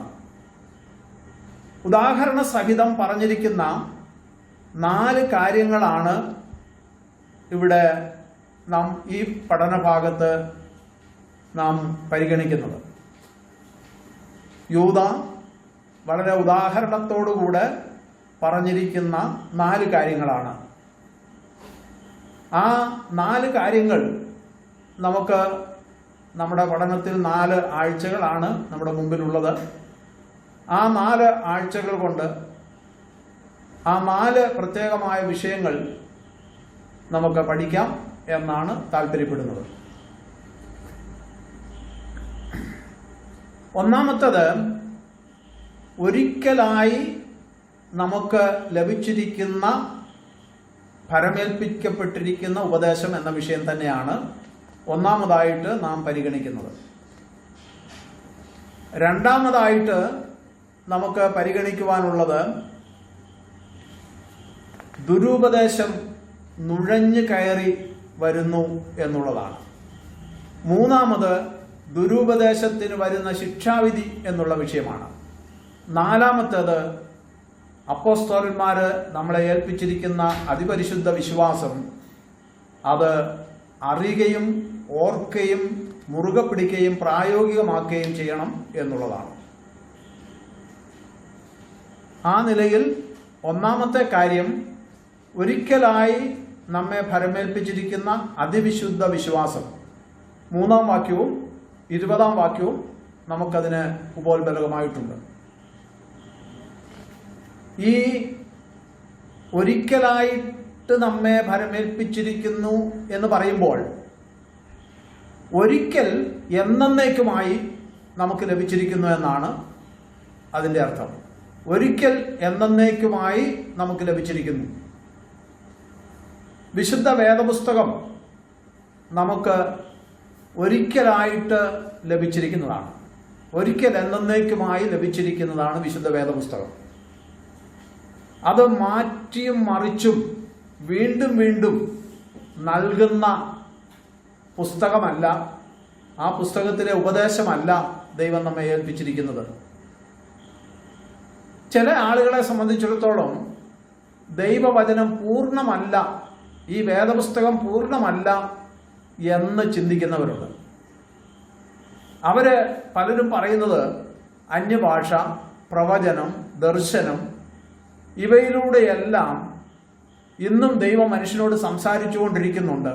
ഉദാഹരണ സഹിതം പറഞ്ഞിരിക്കുന്ന 4 കാര്യങ്ങളാണ് ഇവിടെ നാം ഈ പഠനഭാഗത്ത് നാം പരിഗണിക്കുന്നത്. യൂദ വളരെ ഉദാഹരണത്തോടുകൂടെ പറഞ്ഞിരിക്കുന്ന 4 കാര്യങ്ങളാണ്. ആ 4 കാര്യങ്ങൾ നമുക്ക് നമ്മുടെ പഠനത്തിൽ 4 ആഴ്ചകളാണ് നമ്മുടെ മുമ്പിലുള്ളത്. ആ 4 ആഴ്ചകൾ കൊണ്ട് ആ 4 പ്രത്യേകമായ വിഷയങ്ങൾ നമുക്ക് പഠിക്കാം എന്നാണ് താല്പര്യപ്പെടുന്നത്. ഒന്നാമത്തേത്, ഒരിക്കലായി നമുക്ക് ലഭിച്ചിരിക്കുന്ന ഭരമേൽപ്പിക്കപ്പെട്ടിരിക്കുന്ന ഉപദേശം എന്ന വിഷയം തന്നെയാണ് ഒന്നാമതായിട്ട് നാം പരിഗണിക്കുന്നത്. രണ്ടാമതായിട്ട് നമുക്ക് പരിഗണിക്കുവാനുള്ളത് ദുരുപദേശം നുഴഞ്ഞു കയറി വരുന്നു എന്നുള്ളതാണ്. മൂന്നാമത് ദുരുപദേശത്തിന് വരുന്ന ശിക്ഷാവിധി എന്നുള്ള വിഷയമാണ്. നാലാമത്തേത് അപ്പോസ്തലന്മാര് നമ്മളെ ഏൽപ്പിച്ചിരിക്കുന്ന അതിപരിശുദ്ധ വിശ്വാസം, അത് അറിയുകയും ഓർക്കുകയും മുറുകെ പിടിക്കുകയും പ്രായോഗികമാക്കുകയും ചെയ്യണം എന്നുള്ളതാണ്. ആ നിലയിൽ ഒന്നാമത്തെ കാര്യം, ഒരിക്കലായി നമ്മെ ഭരമേൽപ്പിച്ചിരിക്കുന്ന അതിവിശുദ്ധ വിശ്വാസം. 3-ാം വാക്യവും 20-ാം വാക്യവും നമുക്കതിന് ഉപോത്ബലകമായിട്ടുണ്ട്. ഈ ഒരിക്കലായിട്ട് നമ്മെ ഭരമേൽപ്പിച്ചിരിക്കുന്നു എന്ന് പറയുമ്പോൾ ഒരിക്കൽ എന്നേക്കുമായി നമുക്ക് ലഭിച്ചിരിക്കുന്നു എന്നാണ് അതിൻ്റെ അർത്ഥം. ഒരിക്കൽ എന്നേക്കുമായി നമുക്ക് ലഭിച്ചിരിക്കുന്നു. വിശുദ്ധ വേദപുസ്തകം നമുക്ക് ഒരിക്കലായിട്ട് ലഭിച്ചിരിക്കുന്നതാണ്. ഒരിക്കൽ എന്നേക്കുമായി ലഭിച്ചിരിക്കുന്നതാണ് വിശുദ്ധ വേദപുസ്തകം. അത് മാറ്റിയും മറിച്ചും വീണ്ടും വീണ്ടും നൽകുന്ന പുസ്തകമല്ല. ആ പുസ്തകത്തിലെ ഉപദേശമല്ല ദൈവം നമ്മെ ഏൽപ്പിച്ചിരിക്കുന്നത്. ചില ആളുകളെ സംബന്ധിച്ചിടത്തോളം ദൈവവചനം പൂർണ്ണമല്ല, ഈ വേദപുസ്തകം പൂർണ്ണമല്ല എന്ന് ചിന്തിക്കുന്നവരുണ്ട്. അവര് പലരും പറയുന്നത് അന്യഭാഷ, പ്രവചനം, ദർശനം ഇവയിലൂടെയെല്ലാം ഇന്നും ദൈവം മനുഷ്യനോട് സംസാരിച്ചുകൊണ്ടിരിക്കുന്നുണ്ട്.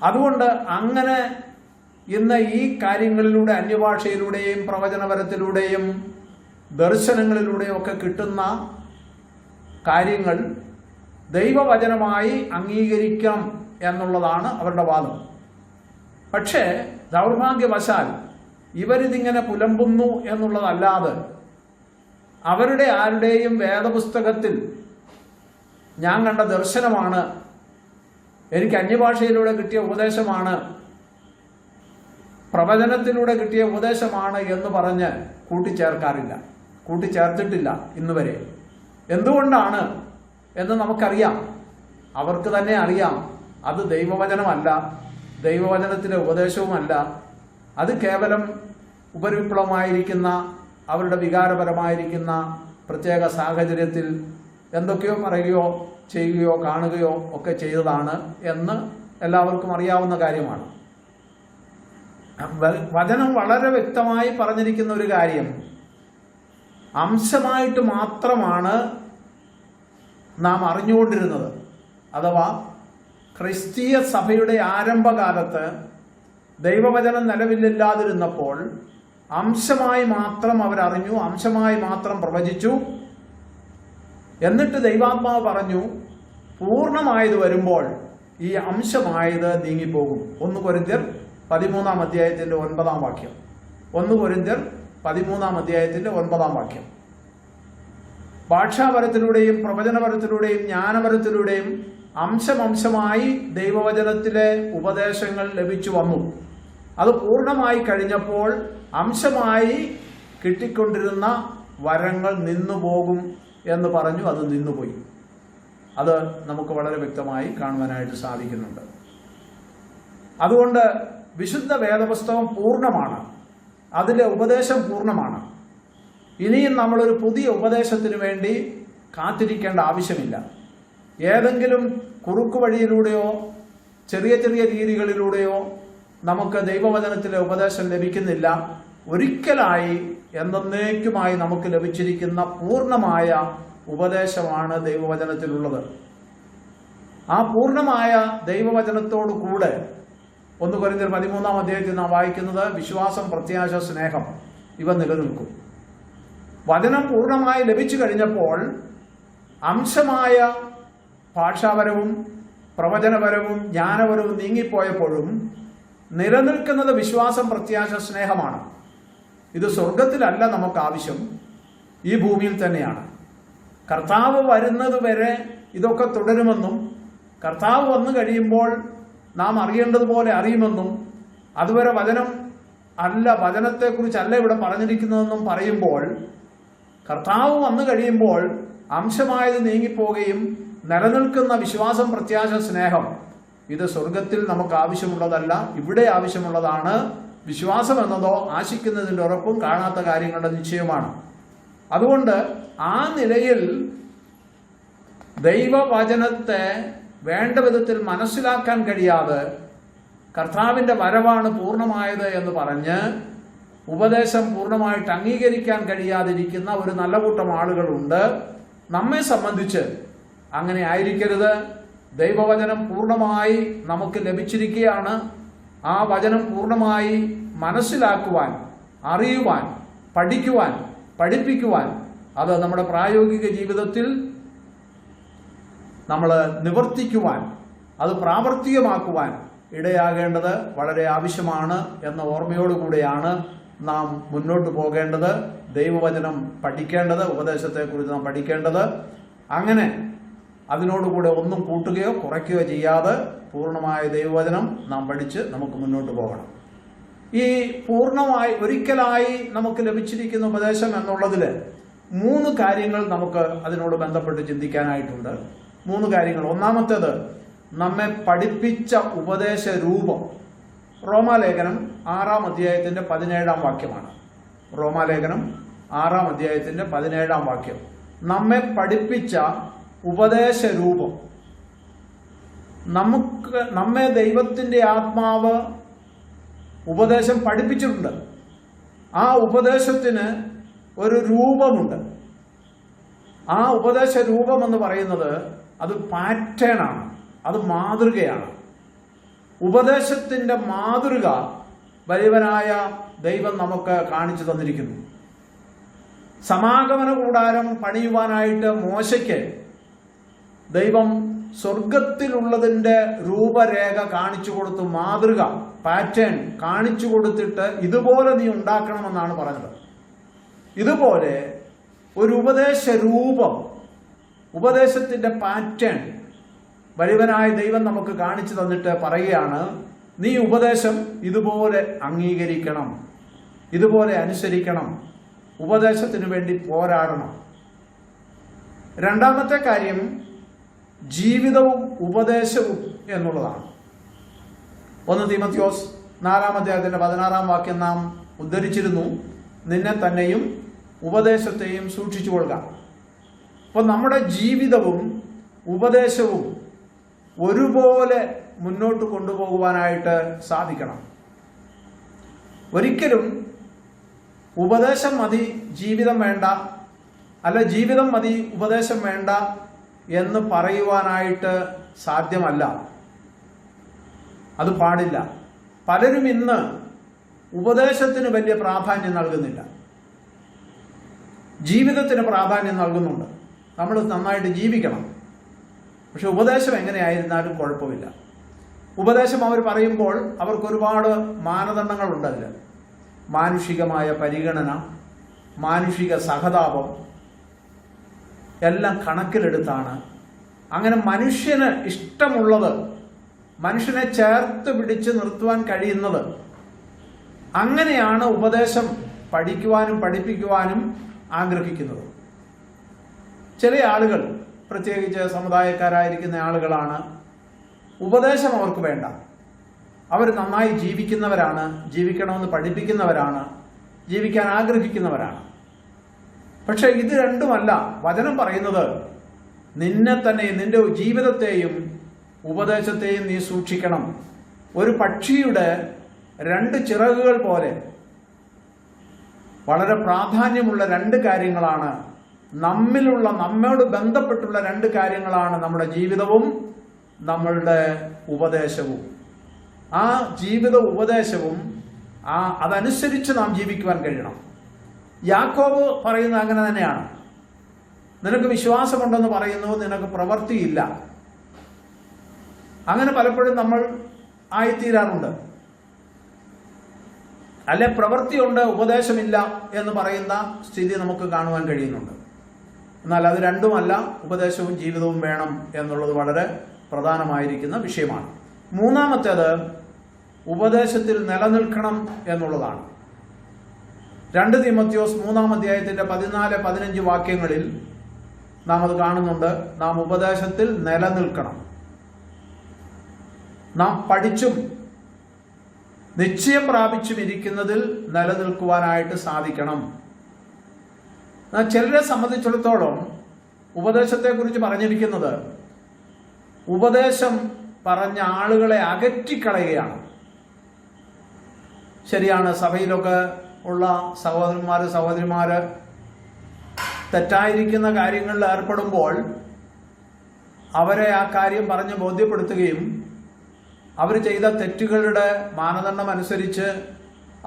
അതുകൊണ്ട് അങ്ങനെ ഇന്ന് ഈ കാര്യങ്ങളിലൂടെ, അന്യഭാഷയിലൂടെയും പ്രവചനപരത്തിലൂടെയും ദർശനങ്ങളിലൂടെയും ഒക്കെ കിട്ടുന്ന കാര്യങ്ങൾ ദൈവവചനമായി അംഗീകരിക്കാം എന്നുള്ളതാണ് അവരുടെ വാദം. പക്ഷേ ദൗർഭാഗ്യവശാൽ ഇവരിതിങ്ങനെ പുലമ്പുന്നു എന്നുള്ളതല്ലാതെ അവരുടെ ആരുടെയും വേദപുസ്തകത്തിൽ ഞാൻ കണ്ട ദർശനമാണ്, എനിക്ക് അന്യഭാഷയിലൂടെ കിട്ടിയ ഉപദേശമാണ്, പ്രവചനത്തിലൂടെ കിട്ടിയ ഉപദേശമാണ് എന്ന് പറഞ്ഞ് കൂട്ടിച്ചേർക്കാറില്ല, കൂട്ടിച്ചേർത്തിട്ടില്ല ഇന്നുവരെ. എന്തുകൊണ്ടാണ് എന്ന് നമുക്കറിയാം. അവർക്ക് തന്നെ അറിയാം അത് ദൈവവചനമല്ല, ദൈവവചനത്തിലെ ഉപദേശവുമല്ല. അത് കേവലം ഉപരിപ്ലവമായിരിക്കുന്ന, അവരുടെ വികാരപരമായിരിക്കുന്ന പ്രത്യേക സാഹചര്യത്തിൽ എന്തൊക്കെയോ പറയുകയോ ചെയ്യുകയോ കാണുകയോ ഒക്കെ ചെയ്തതാണ് എന്ന് എല്ലാവർക്കും അറിയാവുന്ന കാര്യമാണ്. വചനം വളരെ വ്യക്തമായി പറഞ്ഞിരിക്കുന്ന ഒരു കാര്യം, അംശമായിട്ട് മാത്രമാണ് നാം അറിഞ്ഞുകൊണ്ടിരുന്നത്. അഥവാ ക്രിസ്തീയ സഭയുടെ ആരംഭകാലത്ത് ദൈവവചനം നിലവിലില്ലാതിരുന്നപ്പോൾ അംശമായി മാത്രം അവരറിഞ്ഞു, അംശമായി മാത്രം പ്രവചിച്ചു. എന്നിട്ട് ദൈവാത്മാവ് പറഞ്ഞു, പൂർണ്ണമായത് വരുമ്പോൾ ഈ അംശമായത് നീങ്ങിപ്പോകും. 1 കൊരിന്ത്യർ 13 അധ്യായത്തിന്റെ 9 വാക്യം. 1 കൊരിന്ത്യർ 13 അധ്യായത്തിന്റെ 9 വാക്യം. ഭാഷാപരത്തിലൂടെയും പ്രവചനപരത്തിലൂടെയും ജ്ഞാനപരത്തിലൂടെയും അംശമായി ദൈവവചനത്തിലെ ഉപദേശങ്ങൾ ലഭിച്ചു വന്നു. അത് പൂർണ്ണമായി കഴിഞ്ഞപ്പോൾ അംശമായി കിട്ടിക്കൊണ്ടിരുന്ന വരങ്ങൾ നിന്നുപോകും എന്ന് പറഞ്ഞു. അത് നിന്നുപോയി. അത് നമുക്ക് വളരെ വ്യക്തമായി കാണുവാനായിട്ട് സാധിക്കുന്നുണ്ട്. അതുകൊണ്ട് വിശുദ്ധ വേദപുസ്തകം പൂർണ്ണമാണ്, അതിലെ ഉപദേശം പൂർണ്ണമാണ്. ഇനിയും നമ്മളൊരു പുതിയ ഉപദേശത്തിന് വേണ്ടി കാത്തിരിക്കേണ്ട ആവശ്യമില്ല. ഏതെങ്കിലും കുറുക്കു വഴിയിലൂടെയോ ചെറിയ ചെറിയ രീതികളിലൂടെയോ നമുക്ക് ദൈവവചനത്തിലെ ഉപദേശം ലഭിക്കുന്നില്ല. ഒരിക്കലായി എന്നേക്കുമായി നമുക്ക് ലഭിച്ചിരിക്കുന്ന പൂർണ്ണമായ ഉപദേശമാണ് ദൈവവചനത്തിലുള്ളത്. ആ പൂർണ്ണമായ ദൈവവചനത്തോടു കൂടെ 1 കൊരിന്ത്യർ 13 അധ്യായത്തിൽ നാം വായിക്കുന്നത് വിശ്വാസം, പ്രത്യാശ, സ്നേഹം ഇവ നിലനിൽക്കും. വചനം പൂർണ്ണമായി ലഭിച്ചു കഴിഞ്ഞപ്പോൾ അംശമായ ഭാഷാപരവും പ്രവചനപരവും ജ്ഞാനപരവും നീങ്ങിപ്പോയപ്പോഴും നിലനിൽക്കുന്നത് വിശ്വാസം, പ്രത്യാശ, സ്നേഹമാണ്. ഇത് സ്വർഗത്തിലല്ല നമുക്ക് ആവശ്യം, ഈ ഭൂമിയിൽ തന്നെയാണ്. കർത്താവ് വരുന്നത് വരെ ഇതൊക്കെ തുടരുമെന്നും കർത്താവ് വന്നു കഴിയുമ്പോൾ നാം അറിയേണ്ടതുപോലെ അറിയുമെന്നും അതുവരെ വചനത്തെക്കുറിച്ചല്ല ഇവിടെ പറഞ്ഞിരിക്കുന്നതെന്നും പറയുമ്പോൾ, കർത്താവ് വന്നു കഴിയുമ്പോൾ അംശമായത് നീങ്ങിപ്പോവുകയും നിലനിൽക്കുന്ന വിശ്വാസം, പ്രത്യാശ, സ്നേഹം ഇത് സ്വർഗത്തിൽ നമുക്ക് ആവശ്യമുള്ളതല്ല, ഇവിടെ ആവശ്യമുള്ളതാണ്. വിശ്വാസം എന്നതോ ആശിക്കുന്നതിൻ്റെ ഉറപ്പും കാണാത്ത കാര്യങ്ങളുടെ നിശ്ചയമാണ്. അതുകൊണ്ട് ആ നിലയിൽ ദൈവവചനത്തെ വേണ്ട വിധത്തിൽ മനസ്സിലാക്കാൻ കഴിയാതെ കർത്താവിൻ്റെ വരവാണ് പൂർണ്ണമായത് എന്ന് പറഞ്ഞ് ഉപദേശം പൂർണ്ണമായിട്ട് അംഗീകരിക്കാൻ കഴിയാതിരിക്കുന്ന ഒരു നല്ല കൂട്ടം ആളുകളുണ്ട്. നമ്മെ സംബന്ധിച്ച് അങ്ങനെ ആയിരിക്കരുത്. ദൈവവചനം പൂർണ്ണമായി നമുക്ക് ലഭിച്ചിരിക്കുകയാണ്. ആ വചനം പൂർണ്ണമായി മനസ്സിലാക്കുവാൻ, അറിയുവാൻ, പഠിക്കുവാൻ, പഠിപ്പിക്കുവാൻ, അത് നമ്മുടെ പ്രായോഗിക ജീവിതത്തിൽ നമ്മൾ നിവർത്തിക്കുവാൻ, അത് പ്രാവർത്തികമാക്കുവാൻ ഇടയാകേണ്ടത് വളരെ ആവശ്യമാണ് എന്ന ഓർമ്മയോടുകൂടിയാണ് നാം മുന്നോട്ട് പോകേണ്ടത്. ദൈവവചനം പഠിക്കേണ്ടത്, ഉപദേശത്തെക്കുറിച്ച് നാം പഠിക്കേണ്ടത്. അങ്ങനെ അതിനോടുകൂടെ ഒന്നും കൂട്ടുകയോ കുറയ്ക്കുകയോ ചെയ്യാതെ പൂർണ്ണമായ ദൈവവചനം നാം പഠിച്ച് നമുക്ക് മുന്നോട്ട് പോകണം. ഈ പൂർണ്ണമായി ഒരിക്കലായി നമുക്ക് ലഭിച്ചിരിക്കുന്ന ഉപദേശം എന്നുള്ളതിൽ 3 കാര്യങ്ങൾ നമുക്ക് അതിനോട് ബന്ധപ്പെട്ട് ചിന്തിക്കാനായിട്ടുണ്ട്. 3 കാര്യങ്ങൾ. ഒന്നാമത്തേത്, നമ്മെ പഠിപ്പിച്ച ഉപദേശ രൂപം. റോമാലേഖനം 6 അധ്യായത്തിന്റെ 17 വാക്യമാണ്. റോമാലേഖനം 6 അധ്യായത്തിന്റെ 17 വാക്യം. നമ്മെ പഠിപ്പിച്ച ഉപദേശ രൂപം. നമ്മെ ദൈവത്തിന്റെ ആത്മാവ് ഉപദേശം പഠിപ്പിച്ചിട്ടുണ്ട്. ആ ഉപദേശത്തിന് ഒരു രൂപമുണ്ട്. ആ ഉപദേശ രൂപം എന്ന് പറയുന്നത് അത് പാറ്റേൺ ആണ്, അത് മാതൃകയാണ്. ഉപദേശത്തിന്റെ മാതൃക വലിയവനായ ദൈവം നമുക്ക് കാണിച്ചു തന്നിരിക്കുന്നു. സമാഗമന കൂടാരം പണിയുവാനായിട്ട് മോശയ്ക്ക് ദൈവം സ്വർഗത്തിലുള്ളതിന്റെ രൂപരേഖ കാണിച്ചു കൊടുത്തു, മാതൃക, പാറ്റേൺ കാണിച്ചു കൊടുത്തിട്ട് ഇതുപോലെ നീ ഉണ്ടാക്കണമെന്നാണ് പറഞ്ഞത്. ഇതുപോലെ ഒരു ഉപദേശ രൂപം, ഉപദേശത്തിന്റെ പാറ്റേൺ വലിയവനായ ദൈവം നമുക്ക് കാണിച്ചു തന്നിട്ട് പറയുകയാണ്, നീ ഉപദേശം ഇതുപോലെ അംഗീകരിക്കണം, ഇതുപോലെ അനുസരിക്കണം, ഉപദേശത്തിന് വേണ്ടി പോരാടണം. രണ്ടാമത്തെ കാര്യം ജീവിതവും ഉപദേശവും എന്നുള്ളതാണ്. 1 തീമോഥെയോസ് 4 അധ്യായത്തിന്റെ 16 വാക്യം നാം ഉദ്ധരിച്ചിരുന്നു. നിന്നെ തന്നെയും ഉപദേശത്തെയും സൂക്ഷിച്ചു കൊള്ളുക. അപ്പോൾ നമ്മുടെ ജീവിതവും ഉപദേശവും ഒരുപോലെ മുന്നോട്ട് കൊണ്ടുപോകുവാനായിട്ട് സാധിക്കണം. ഒരിക്കലും ഉപദേശം മതി ജീവിതം വേണ്ട, അല്ല ജീവിതം മതി ഉപദേശം വേണ്ട എന്ന് പറയുവാനായിട്ട് സാധ്യമല്ല. അത് പാടില്ല. പലരും ഇന്ന് ഉപദേശത്തിന് വലിയ പ്രാധാന്യം നൽകുന്നില്ല, ജീവിതത്തിന് പ്രാധാന്യം നൽകുന്നുണ്ട്. നമ്മൾ നന്നായിട്ട് ജീവിക്കണം, പക്ഷെ ഉപദേശം എങ്ങനെയായിരുന്നാലും കുഴപ്പമില്ല. ഉപദേശം അവർ പറയുമ്പോൾ അവർക്ക് ഒരുപാട് മാനദണ്ഡങ്ങളുണ്ട്. അതിൽ മാനുഷികമായ പരിഗണന, മാനുഷിക സഹതാപം എല്ലാം കണക്കിലെടുത്താണ്. അങ്ങനെ മനുഷ്യന് ഇഷ്ടമുള്ളത്, മനുഷ്യനെ ചേർത്ത് പിടിച്ച് നിർത്തുവാൻ കഴിയുന്നത്, അങ്ങനെയാണ് ഉപദേശം പഠിക്കുവാനും പഠിപ്പിക്കുവാനും ആഗ്രഹിക്കുന്നത്. ചില ആളുകൾ, പ്രത്യേകിച്ച് സമുദായക്കാരായിരിക്കുന്ന ആളുകളാണ്, ഉപദേശം അവർക്ക് വേണ്ട. അവർ നന്നായി ജീവിക്കുന്നവരാണ്, ജീവിക്കണമെന്ന് പഠിപ്പിക്കുന്നവരാണ്, ജീവിക്കാൻ ആഗ്രഹിക്കുന്നവരാണ്. പക്ഷെ ഇത് രണ്ടുമല്ല വചനം പറയുന്നത്. നിന്നെ തന്നെ, നിന്റെ ജീവിതത്തെയും ഉപദേശത്തെയും നീ സൂക്ഷിക്കണം. ഒരു പക്ഷിയുടെ 2 ചിറകുകൾ പോലെ വളരെ പ്രാധാന്യമുള്ള 2 കാര്യങ്ങളാണ് നമ്മോട് ബന്ധപ്പെട്ടുള്ള 2 കാര്യങ്ങളാണ് നമ്മുടെ ജീവിതവും നമ്മളുടെ ഉപദേശവും. ആ ജീവിത ഉപദേശവും അതനുസരിച്ച് നാം ജീവിക്കുവാൻ കഴിയണം. യാക്കോബ് പറയുന്നത് അങ്ങനെ തന്നെയാണ്. നിനക്ക് വിശ്വാസമുണ്ടെന്ന് പറയുന്നു, നിനക്ക് പ്രവൃത്തിയില്ല. അങ്ങനെ പലപ്പോഴും നമ്മൾ ആയിത്തീരാറുണ്ട്. അല്ലെ, പ്രവൃത്തിയുണ്ട് ഉപദേശമില്ല എന്ന് പറയുന്ന സ്ഥിതി നമുക്ക് കാണുവാൻ കഴിയുന്നുണ്ട്. എന്നാൽ അത് രണ്ടുമല്ല, ഉപദേശവും ജീവിതവും വേണം എന്നുള്ളത് വളരെ പ്രധാനമായിരിക്കുന്ന വിഷയമാണ്. മൂന്നാമത്തേത് ഉപദേശത്തിൽ നിലനിൽക്കണം എന്നുള്ളതാണ്. 2 തീമോഥെയോസ് 3-ാം അധ്യായത്തിന്റെ 14-15 വാക്യങ്ങളിൽ നാം അത് കാണുന്നുണ്ട്. നാം ഉപദേശത്തിൽ നിലനിൽക്കണം. നാം പഠിച്ചും നിശ്ചയം പ്രാപിച്ചും ഇരിക്കുന്നതിൽ നിലനിൽക്കുവാനായിട്ട് സാധിക്കണം. ചിലരെ സംബന്ധിച്ചിടത്തോളം ഉപദേശത്തെക്കുറിച്ച് പറഞ്ഞിരിക്കുന്നത് ഉപദേശം പറഞ്ഞ ആളുകളെ അകറ്റിക്കളയുകയാണ്. ശരിയാണ്, സഭയിലൊക്കെ ഉള്ള സഹോദരന്മാര് തെറ്റായിരിക്കുന്ന കാര്യങ്ങളിൽ ഏർപ്പെടുമ്പോൾ അവരെ ആ കാര്യം പറഞ്ഞ് ബോധ്യപ്പെടുത്തുകയും അവർ ചെയ്ത തെറ്റുകളുടെ മാനദണ്ഡം അനുസരിച്ച്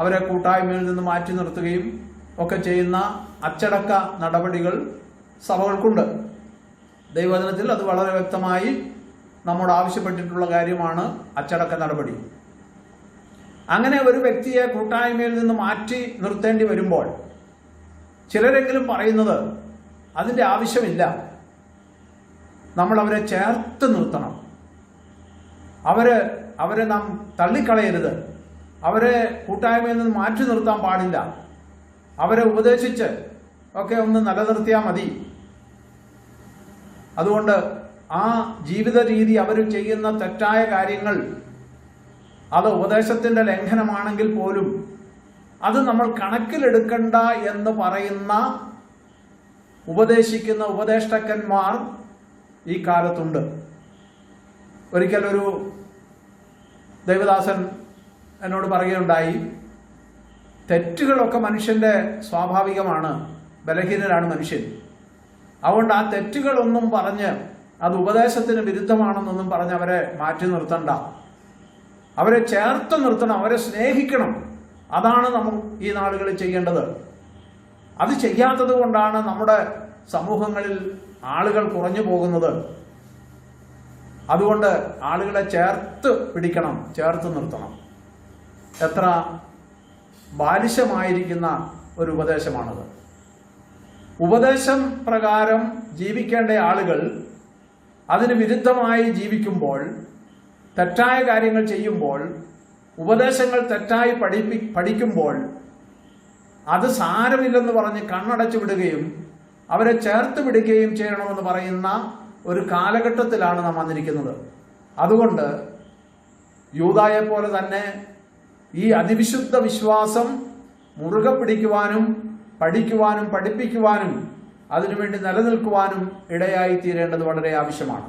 അവരെ കൂട്ടായ്മയിൽ നിന്ന് മാറ്റി നിർത്തുകയും ഒക്കെ ചെയ്യുന്ന അച്ചടക്ക നടപടികൾ സഭകൾക്കുണ്ട്. ദൈവവചനത്തിൽ അത് വളരെ വ്യക്തമായി നമ്മോട് ആവശ്യപ്പെട്ടിട്ടുള്ള കാര്യമാണ് അച്ചടക്ക നടപടി. അങ്ങനെ ഒരു വ്യക്തിയെ കൂട്ടായ്മയിൽ നിന്ന് മാറ്റി നിർത്തേണ്ടി വരുമ്പോൾ ചിലരെങ്കിലും പറയുന്നത് അതിൻ്റെ ആവശ്യമില്ല, നമ്മൾ അവരെ ചേർത്ത് നിർത്തണം, അവരെ നാം തള്ളിക്കളയരുത്, അവരെ കൂട്ടായ്മയിൽ നിന്ന് മാറ്റി നിർത്താൻ പാടില്ല, അവരെ ഉപദേശിച്ച് ഒക്കെ ഒന്ന് നിലനിർത്തിയാൽ മതി. അതുകൊണ്ട് ആ ജീവിത രീതി, അവർ ചെയ്യുന്ന തെറ്റായ കാര്യങ്ങൾ അത് ഉപദേശത്തിന്റെ ലംഘനമാണെങ്കിൽ പോലും അത് നമ്മൾ കണക്കിലെടുക്കണ്ട എന്ന് പറയുന്ന ഉപദേശിക്കുന്ന ഉപദേഷ്ടാക്കന്മാർ ഈ കാലത്തുണ്ട്. ഒരിക്കൽ ഒരു ദൈവദാസൻ എന്നോട് പറയുകയുണ്ടായി, തെറ്റുകളൊക്കെ മനുഷ്യന്റെ സ്വാഭാവികമാണ്, ബലഹീനരാണ് മനുഷ്യൻ. അതുകൊണ്ട് ആ തെറ്റുകളൊന്നും പറഞ്ഞ് അത് ഉപദേശത്തിന് വിരുദ്ധമാണെന്നൊന്നും പറഞ്ഞ് അവരെ മാറ്റി നിർത്തണ്ട, അവരെ ചേർത്ത് നിർത്തണം, അവരെ സ്നേഹിക്കണം. അതാണ് നമ്മൾ ഈ നാളുകളിൽ ചെയ്യേണ്ടത്. അത് ചെയ്യാത്തത് കൊണ്ടാണ് നമ്മുടെ സമൂഹങ്ങളിൽ ആളുകൾ കുറഞ്ഞു പോകുന്നത്. അതുകൊണ്ട് ആളുകളെ ചേർത്ത് പിടിക്കണം, ചേർത്ത് നിർത്തണം. എത്ര ബാലിശമായിരിക്കുന്ന ഒരു ഉപദേശമാണത്. ഉപദേശം പ്രകാരം ജീവിക്കേണ്ട ആളുകൾ അതിന് വിരുദ്ധമായി ജീവിക്കുമ്പോൾ, തെറ്റായ കാര്യങ്ങൾ ചെയ്യുമ്പോൾ, ഉപദേശങ്ങൾ തെറ്റായി പഠിക്കുമ്പോൾ അത് സാരമില്ലെന്ന് പറഞ്ഞ് കണ്ണടച്ചു വിടുകയും അവരെ ചേർത്ത് പിടിക്കുകയും ചെയ്യണമെന്ന് പറയുന്ന ഒരു കാലഘട്ടത്തിലാണ് നാം വന്നിരിക്കുന്നത്. അതുകൊണ്ട് യൂദായെ പോലെ തന്നെ ഈ അതിവിശുദ്ധ വിശ്വാസം മുറുകെ പിടിക്കുവാനും പഠിക്കുവാനും പഠിപ്പിക്കുവാനും അതിനുവേണ്ടി നിലനിൽക്കുവാനും ഇടയായി തീരേണ്ടത് വളരെ ആവശ്യമാണ്.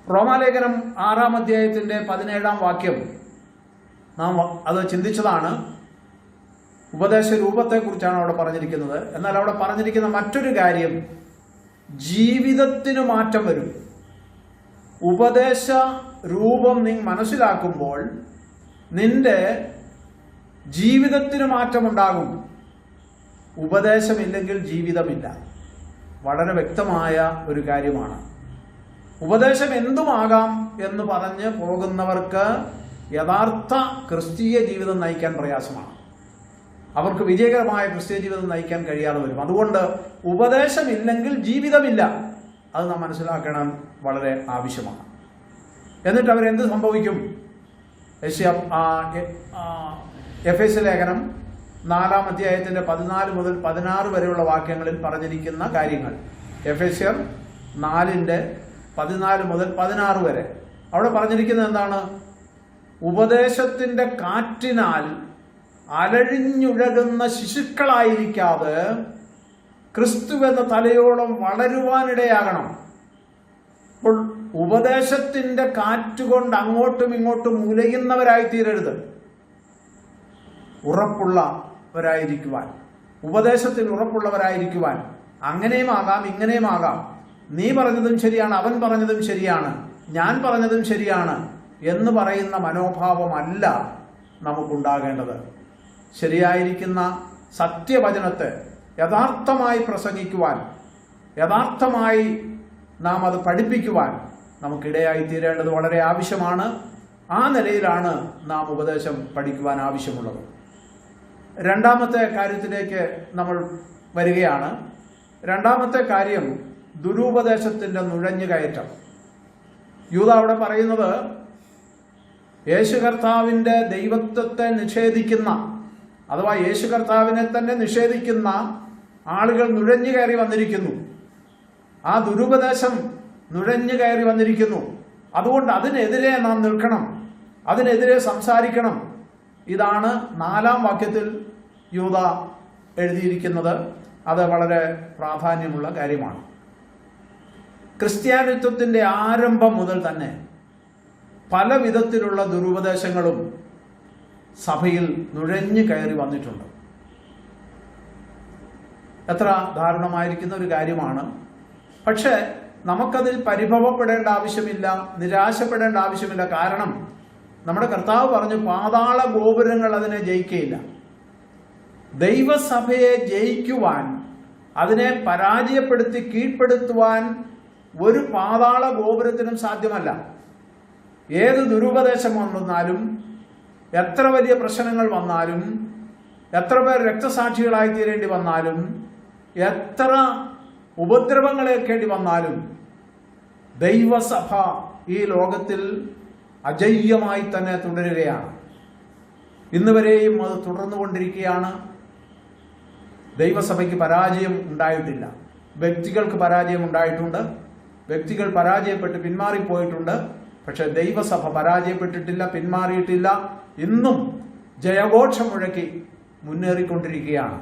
റോമാലേഖനം 6-ാം അധ്യായത്തിൻ്റെ 17-ാം വാക്യം നാം അത് ചിന്തിച്ചതാണ്. ഉപദേശ രൂപത്തെക്കുറിച്ചാണ് അവിടെ പറഞ്ഞിരിക്കുന്നത്. എന്നാൽ അവിടെ പറഞ്ഞിരിക്കുന്ന മറ്റൊരു കാര്യം, ജീവിതത്തിന് മാറ്റം വരും. ഉപദേശ രൂപം നീ മനസ്സിലാക്കുമ്പോൾ നിന്റെ ജീവിതത്തിന് മാറ്റമുണ്ടാകും. ഉപദേശമില്ലെങ്കിൽ ജീവിതമില്ല. വളരെ വ്യക്തമായ ഒരു കാര്യമാണ്. ഉപദേശം എന്തുമാകാം എന്ന് പറഞ്ഞ് പോകുന്നവർക്ക് യഥാർത്ഥ ക്രിസ്തീയ ജീവിതം നയിക്കാൻ പ്രയാസമാണ്. അവർക്ക് വിജയകരമായ ക്രിസ്തീയ ജീവിതം നയിക്കാൻ കഴിയാതെ വരും. അതുകൊണ്ട് ഉപദേശമില്ലെങ്കിൽ ജീവിതമില്ല. അത് നാം മനസ്സിലാക്കണം, വളരെ ആവശ്യമാണ്. എന്നിട്ട് അവരെന്ത് സംഭവിക്കും? എഫേസ്യ ലേഖനം 4-ാം അധ്യായത്തിൻ്റെ 14 മുതൽ 16 വരെയുള്ള വാക്യങ്ങളിൽ പറഞ്ഞിരിക്കുന്ന കാര്യങ്ങൾ. എഫേസ്യർ 4-ന്റെ 14 മുതൽ 16 വരെ അവിടെ പറഞ്ഞിരിക്കുന്നത് എന്താണ്? ഉപദേശത്തിന്റെ കാറ്റിനാൽ അലഴിഞ്ഞുഴകുന്ന ശിശുക്കളായിരിക്കാതെ ക്രിസ്തുവെന്ന തലയോളം വളരുവാനിടയാകണം. അപ്പോൾ ഉപദേശത്തിന്റെ കാറ്റുകൊണ്ട് അങ്ങോട്ടും ഇങ്ങോട്ടും ഉലയുന്നവരായി തീരരുത്. ഉറപ്പുള്ളവരായിരിക്കുവാൻ, ഉപദേശത്തിൽ ഉറപ്പുള്ളവരായിരിക്കുവാൻ. അങ്ങനെയും ആകാം, ഇങ്ങനെയും ആകാം. നീ പറഞ്ഞതും ശരിയാണ്, അവൻ പറഞ്ഞതും ശരിയാണ്, ഞാൻ പറഞ്ഞതും ശരിയാണ് എന്ന് പറയുന്ന മനോഭാവമല്ല നമുക്കുണ്ടാകേണ്ടത്. ശരിയായിരിക്കുന്ന സത്യവചനത്തെ യഥാർത്ഥമായി പ്രസംഗിക്കുവാൻ, യഥാർത്ഥമായി നാം അത് പഠിപ്പിക്കുവാൻ നമുക്കിടയായി തീരേണ്ടത് വളരെ ആവശ്യമാണ്. ആ നിലയിലാണ് നാം ഉപദേശം പഠിക്കുവാൻ ആവശ്യമുള്ളത്. രണ്ടാമത്തെ കാര്യത്തിലേക്ക് നമ്മൾ വരികയാണ്. രണ്ടാമത്തെ കാര്യം ദുരുപദേശത്തിന്റെ നുഴഞ്ഞുകയറ്റം. യൂദ അവിടെ പറയുന്നത്, യേശു കർത്താവിന്റെ ദൈവത്വത്തെ നിഷേധിക്കുന്ന, അഥവാ യേശു കർത്താവിനെ തന്നെ നിഷേധിക്കുന്ന ആളുകൾ നുഴഞ്ഞു കയറി വന്നിരിക്കുന്നു. ആ ദുരുപദേശം നുഴഞ്ഞു കയറി വന്നിരിക്കുന്നു. അതുകൊണ്ട് അതിനെതിരെ നാം നിൽക്കണം, അതിനെതിരെ സംസാരിക്കണം. ഇതാണ് 4-ാം വാക്യത്തിൽ യൂദ എഴുതിയിരിക്കുന്നത്. അത് വളരെ പ്രാധാന്യമുള്ള കാര്യമാണ്. ക്രിസ്ത്യാനിത്വത്തിന്റെ ആരംഭം മുതൽ തന്നെ പല വിധത്തിലുള്ള ദുരുപദേശങ്ങളും സഭയിൽ നുഴഞ്ഞു കയറി വന്നിട്ടുണ്ട്. എത്ര ദാരുണമായിരിക്കുന്ന ഒരു കാര്യമാണ്. പക്ഷേ നമുക്കതിൽ പരിഭവപ്പെടേണ്ട ആവശ്യമില്ല, നിരാശപ്പെടേണ്ട ആവശ്യമില്ല. കാരണം നമ്മുടെ കർത്താവ് പറഞ്ഞു, പാതാള ഗോപുരങ്ങൾ അതിനെ ജയിക്കുകയില്ല. ദൈവസഭയെ ജയിക്കുവാൻ, അതിനെ പരാജയപ്പെടുത്തി കീഴ്പ്പെടുത്തുവാൻ ഒരു പാതാള ഗോപുരത്തിനും സാധ്യമല്ല. ഏത് ദുരുപദേശം വന്നാലും, എത്ര വലിയ പ്രശ്നങ്ങൾ വന്നാലും, എത്ര പേർ രക്തസാക്ഷികളായി തീരേണ്ടി വന്നാലും, എത്ര ഉപദ്രവങ്ങളേൽക്കേണ്ടി വന്നാലും, ദൈവസഭ ഈ ലോകത്തിൽ അജയ്യമായി തന്നെ തുടരുകയാണ്. ഇന്ന് വരെയും അത് തുടർന്നുകൊണ്ടിരിക്കുകയാണ്. ദൈവസഭയ്ക്ക് പരാജയം ഉണ്ടായിട്ടില്ല. വ്യക്തികൾക്ക് പരാജയം ഉണ്ടായിട്ടുണ്ട്, വ്യക്തികൾ പരാജയപ്പെട്ട് പിന്മാറിപ്പോയിട്ടുണ്ട്. പക്ഷെ ദൈവസഭ പരാജയപ്പെട്ടിട്ടില്ല, പിന്മാറിയിട്ടില്ല. ഇന്നും ജയഘോഷം മുഴക്കി മുന്നേറിക്കൊണ്ടിരിക്കുകയാണ്.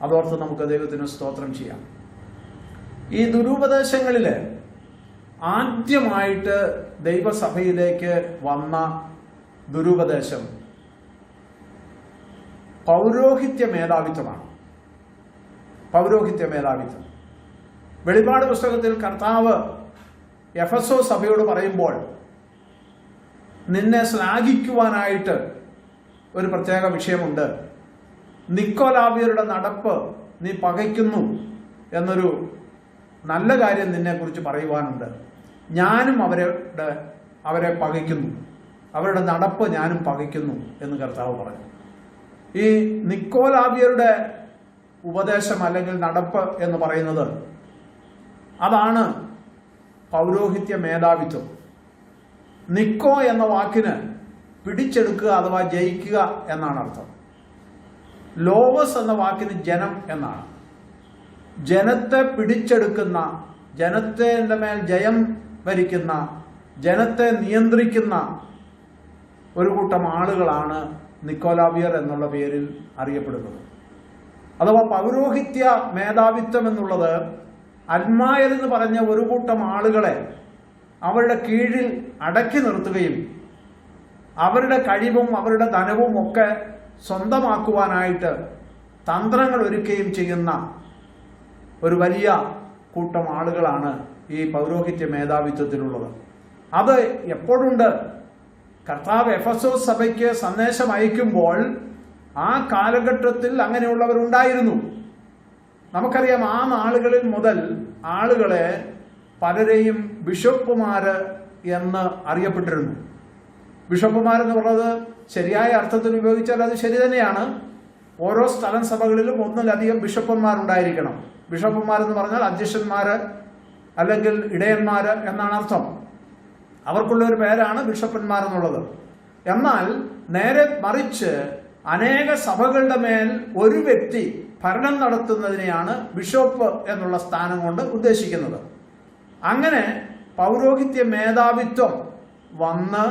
അതോർത്ത് നമുക്ക് ദൈവത്തിന് സ്തോത്രം ചെയ്യാം. ഈ ദുരുപദേശങ്ങളിൽ ആദ്യമായിട്ട് ദൈവസഭയിലേക്ക് വന്ന ദുരുപദേശം പൗരോഹിത്യ മേധാവിത്വമാണ്. പൗരോഹിത്യ മേധാവിത്വം. വെളിപ്പാട് പുസ്തകത്തിൽ കർത്താവ് എഫെസോ സഭയോട് പറയുമ്പോൾ, നിന്നെ ശ്ലാഘിക്കുവാനായിട്ട് ഒരു പ്രത്യേക വിഷയമുണ്ട്, നിക്കോലാവിയരുടെ നടപ്പ് നീ പകയ്ക്കുന്നു എന്നൊരു നല്ല കാര്യം നിന്നെക്കുറിച്ച് പറയുവാനുണ്ട്. ഞാനും അവരെ പകയ്ക്കുന്നു, അവരുടെ നടപ്പ് ഞാനും പകയ്ക്കുന്നു എന്ന് കർത്താവ് പറഞ്ഞു. ഈ നിക്കോലാവിയരുടെ ഉപദേശം അല്ലെങ്കിൽ നടപ്പ് എന്ന് പറയുന്നത് അതാണ് പൗരോഹിത്യ മേധാവിത്വം. നിക്കോ എന്ന വാക്കിന് പിടിച്ചെടുക്കുക അഥവാ ജയിക്കുക എന്നാണ് അർത്ഥം. ലോവസ് എന്ന വാക്കിന് ജനം എന്നാണ്. ജനത്തെ പിടിച്ചെടുക്കുന്ന, ജനത്തിന്റെ മേൽ ജയം ഭരിക്കുന്ന, ജനത്തെ നിയന്ത്രിക്കുന്ന ഒരു കൂട്ടം ആളുകളാണ് നിക്കോലാവിയർ എന്നുള്ള പേരിൽ അറിയപ്പെടുന്നത്. അഥവാ പൗരോഹിത്യ മേധാവിത്വം എന്നുള്ളത് അൽമായർ എന്ന് പറഞ്ഞ ഒരു കൂട്ടം ആളുകളെ അവരുടെ കീഴിൽ അടക്കി നിർത്തുകയും അവരുടെ കഴിവും അവരുടെ ധനവും ഒക്കെ സ്വന്തമാക്കുവാനായിട്ട് തന്ത്രങ്ങൾ ഒരുക്കുകയും ചെയ്യുന്ന ഒരു വലിയ കൂട്ടം ആളുകളാണ് ഈ പൗരോഹിത്യ മേധാവിത്വത്തിലുള്ളത്. അത് എപ്പോഴുണ്ട്? കർത്താവ് എഫെസോസ് സഭയ്ക്ക് സന്ദേശം അയക്കുമ്പോൾ ആ കാലഘട്ടത്തിൽ അങ്ങനെയുള്ളവരുണ്ടായിരുന്നു. നമുക്കറിയാം, ആ നാളുകളിൽ മുതൽ ആളുകളെ പലരെയും ബിഷപ്പുമാര് എന്ന് അറിയപ്പെട്ടിരുന്നു. ബിഷപ്പുമാരെന്ന് പറയുന്നത് ശരിയായ അർത്ഥത്തിൽ ഉപയോഗിച്ചാൽ അത് ശരി തന്നെയാണ്. ഓരോ സ്ഥലം സഭകളിലും ഒന്നിലധികം ബിഷപ്പന്മാരുണ്ടായിരിക്കണം. ബിഷപ്പുമാരെന്ന് പറഞ്ഞാൽ അധ്യക്ഷന്മാര് അല്ലെങ്കിൽ ഇടയന്മാര് എന്നാണ് അർത്ഥം. അവർക്കുള്ള ഒരു പേരാണ് ബിഷപ്പന്മാരെന്നുള്ളത്. എന്നാൽ നേരെ മറിച്ച് അനേക സഭകളുടെ മേൽ ഒരു വ്യക്തി ഭരണം നടത്തുന്നതിനെയാണ് ബിഷപ്പ് എന്നുള്ള സ്ഥാനം കൊണ്ട് ഉദ്ദേശിക്കുന്നത്. അങ്ങനെ പൗരോഹിത്യ മേധാവിത്വം വന്ന്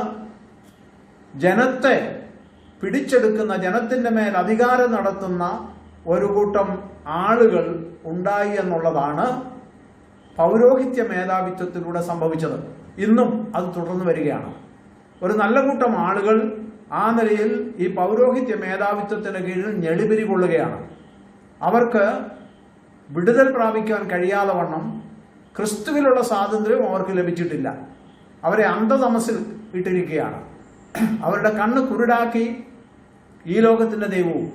ജനത്തെ പിടിച്ചെടുക്കുന്ന, ജനത്തിന്റെ മേൽ അധികാരം നടത്തുന്ന ഒരു കൂട്ടം ആളുകൾ ഉണ്ടായി എന്നുള്ളതാണ് പൗരോഹിത്യ മേധാവിത്വത്തിലൂടെ സംഭവിച്ചത്. ഇന്നും അത് തുടർന്നു വരികയാണ്. ഒരു നല്ല കൂട്ടം ആളുകൾ ആ നിലയിൽ ഈ പൗരോഹിത്യ മേധാവിത്വത്തിന് കീഴിൽ ഞെളിപിരി കൊള്ളുകയാണ്. അവർക്ക് വിടുതൽ പ്രാപിക്കാൻ കഴിയാതെ വണ്ണം ക്രിസ്തുവിലുള്ള സ്വാതന്ത്ര്യം അവർക്ക് ലഭിച്ചിട്ടില്ല. അവരെ അന്ധതമസിൽ ഇട്ടിരിക്കുകയാണ്. അവരുടെ കണ്ണ് കുരുടാക്കി ഈ ലോകത്തിൻ്റെ ദൈവവും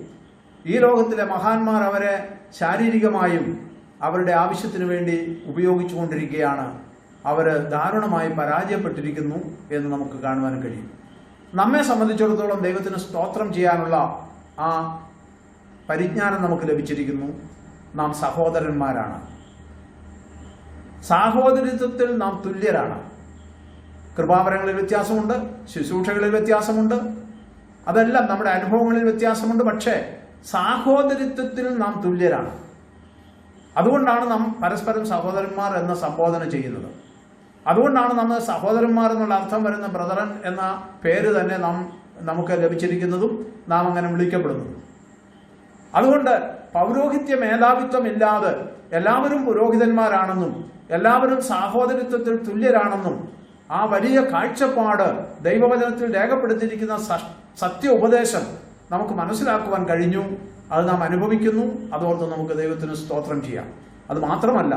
ഈ ലോകത്തിലെ മഹാന്മാർ അവരെ ശാരീരികമായും അവരുടെ ആവശ്യത്തിനു വേണ്ടി ഉപയോഗിച്ചു കൊണ്ടിരിക്കുകയാണ്. അവർ ദാരുണമായി പരാജയപ്പെട്ടിരിക്കുന്നു എന്ന് നമുക്ക് കാണുവാൻ കഴിയും. നമ്മെ സംബന്ധിച്ചിടത്തോളം ദൈവത്തിന് സ്തോത്രം ചെയ്യാനുള്ള ആ പരിജ്ഞാനം നമുക്ക് ലഭിച്ചിരിക്കുന്നു. നാം സഹോദരന്മാരാണ്. സാഹോദര്യത്വത്തിൽ നാം തുല്യരാണ്. കൃപാവരങ്ങളിൽ വ്യത്യാസമുണ്ട്, ശുശ്രൂഷകളിൽ വ്യത്യാസമുണ്ട്, അതെല്ലാം നമ്മുടെ അനുഭവങ്ങളിൽ വ്യത്യാസമുണ്ട്. പക്ഷേ സാഹോദര്യത്വത്തിൽ നാം തുല്യരാണ്. അതുകൊണ്ടാണ് നാം പരസ്പരം സഹോദരന്മാർ എന്ന സംബോധന ചെയ്യുന്നത്. അതുകൊണ്ടാണ് നമ്മൾ സഹോദരന്മാർ എന്നുള്ള അർത്ഥം വരുന്ന ബ്രദറൻ എന്ന പേര് തന്നെ നമുക്ക് ലഭിച്ചിരിക്കുന്നതും നാം അങ്ങനെ വിളിക്കപ്പെടുന്നതും. അതുകൊണ്ട് പൗരോഹിത്യ മേധാവിത്വം ഇല്ലാതെ എല്ലാവരും പുരോഹിതന്മാരാണെന്നും എല്ലാവരും സാഹോദര്യത്വത്തിൽ തുല്യരാണെന്നും ആ വലിയ കാഴ്ചപ്പാട് ദൈവവചനത്തിൽ രേഖപ്പെടുത്തിയിരിക്കുന്ന സത്യ ഉപദേശം നമുക്ക് മനസ്സിലാക്കുവാൻ കഴിഞ്ഞു. അത് നാം അനുഭവിക്കുന്നു. അതോർത്ത് നമുക്ക് ദൈവത്തിന് സ്തോത്രം ചെയ്യാം. അത് മാത്രമല്ല,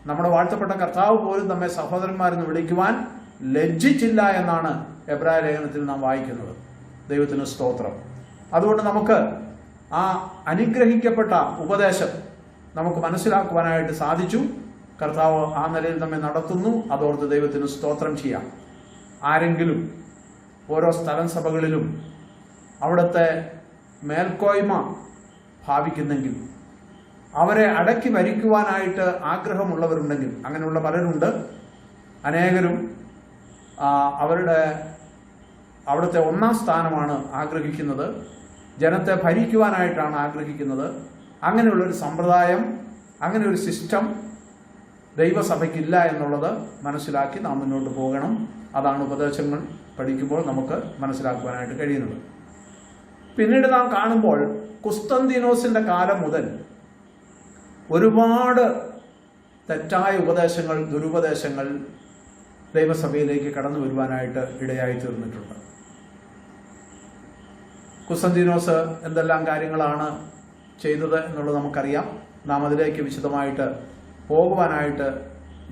നമ്മുടെ വാഴ്ത്തപ്പെട്ട കർത്താവ് പോലും നമ്മെ സഹോദരന്മാരെന്ന് വിളിക്കുവാൻ ലജ്ജിച്ചില്ല എന്നാണ് എബ്രായ ലേഖനത്തിൽ നാം വായിക്കുന്നത്. ദൈവത്തിന് സ്തോത്രം. അതുകൊണ്ട് നമുക്ക് ആ അനുഗ്രഹിക്കപ്പെട്ട ഉപദേശം നമുക്ക് മനസ്സിലാക്കുവാനായിട്ട് സാധിച്ചു. കർത്താവ് ആ നിലയിൽ നമ്മെ നടത്തുന്നു. അതോർത്ത് ദൈവത്തിന് സ്തോത്രം ചെയ്യാം. ആരെങ്കിലും ഓരോ സ്ഥലം സഭകളിലും അവിടുത്തെ മേൽക്കോയ്മ ഭാവിക്കുന്നെങ്കിൽ, അവരെ അടക്കി ഭരിക്കുവാനായിട്ട് ആഗ്രഹമുള്ളവരുണ്ടെങ്കിൽ, അങ്ങനെയുള്ള പലരുണ്ട്. അനേകരും അവിടുത്തെ ഒന്നാം സ്ഥാനമാണ് ആഗ്രഹിക്കുന്നത്, ജനത്തെ ഭരിക്കുവാനായിട്ടാണ് ആഗ്രഹിക്കുന്നത്. അങ്ങനെയുള്ളൊരു സമ്പ്രദായം, അങ്ങനെ ഒരു സിസ്റ്റം ദൈവസഭയ്ക്കില്ല എന്നുള്ളത് മനസ്സിലാക്കി നാം മുന്നോട്ട് പോകണം. അതാണ് ഉപദേശങ്ങൾ പഠിക്കുമ്പോൾ നമുക്ക് മനസ്സിലാക്കുവാനായിട്ട് കഴിയുന്നത്. പിന്നീട് നാം കാണുമ്പോൾ കുസ്തന്തീനോസിന്റെ കാലം മുതൽ ഒരുപാട് തെറ്റായ ഉപദേശങ്ങൾ, ദുരുപദേശങ്ങൾ ദൈവസഭയിലേക്ക് കടന്നു വരുവാനായിട്ട് ഇടയായി തീർന്നിട്ടുണ്ട്. കുസ്തന്തീനോസ് എന്തെല്ലാം കാര്യങ്ങളാണ് ചെയ്തത് എന്നുള്ളത് നമുക്കറിയാം. നാം അതിലേക്ക് വിശദമായിട്ട് പോകുവാനായിട്ട്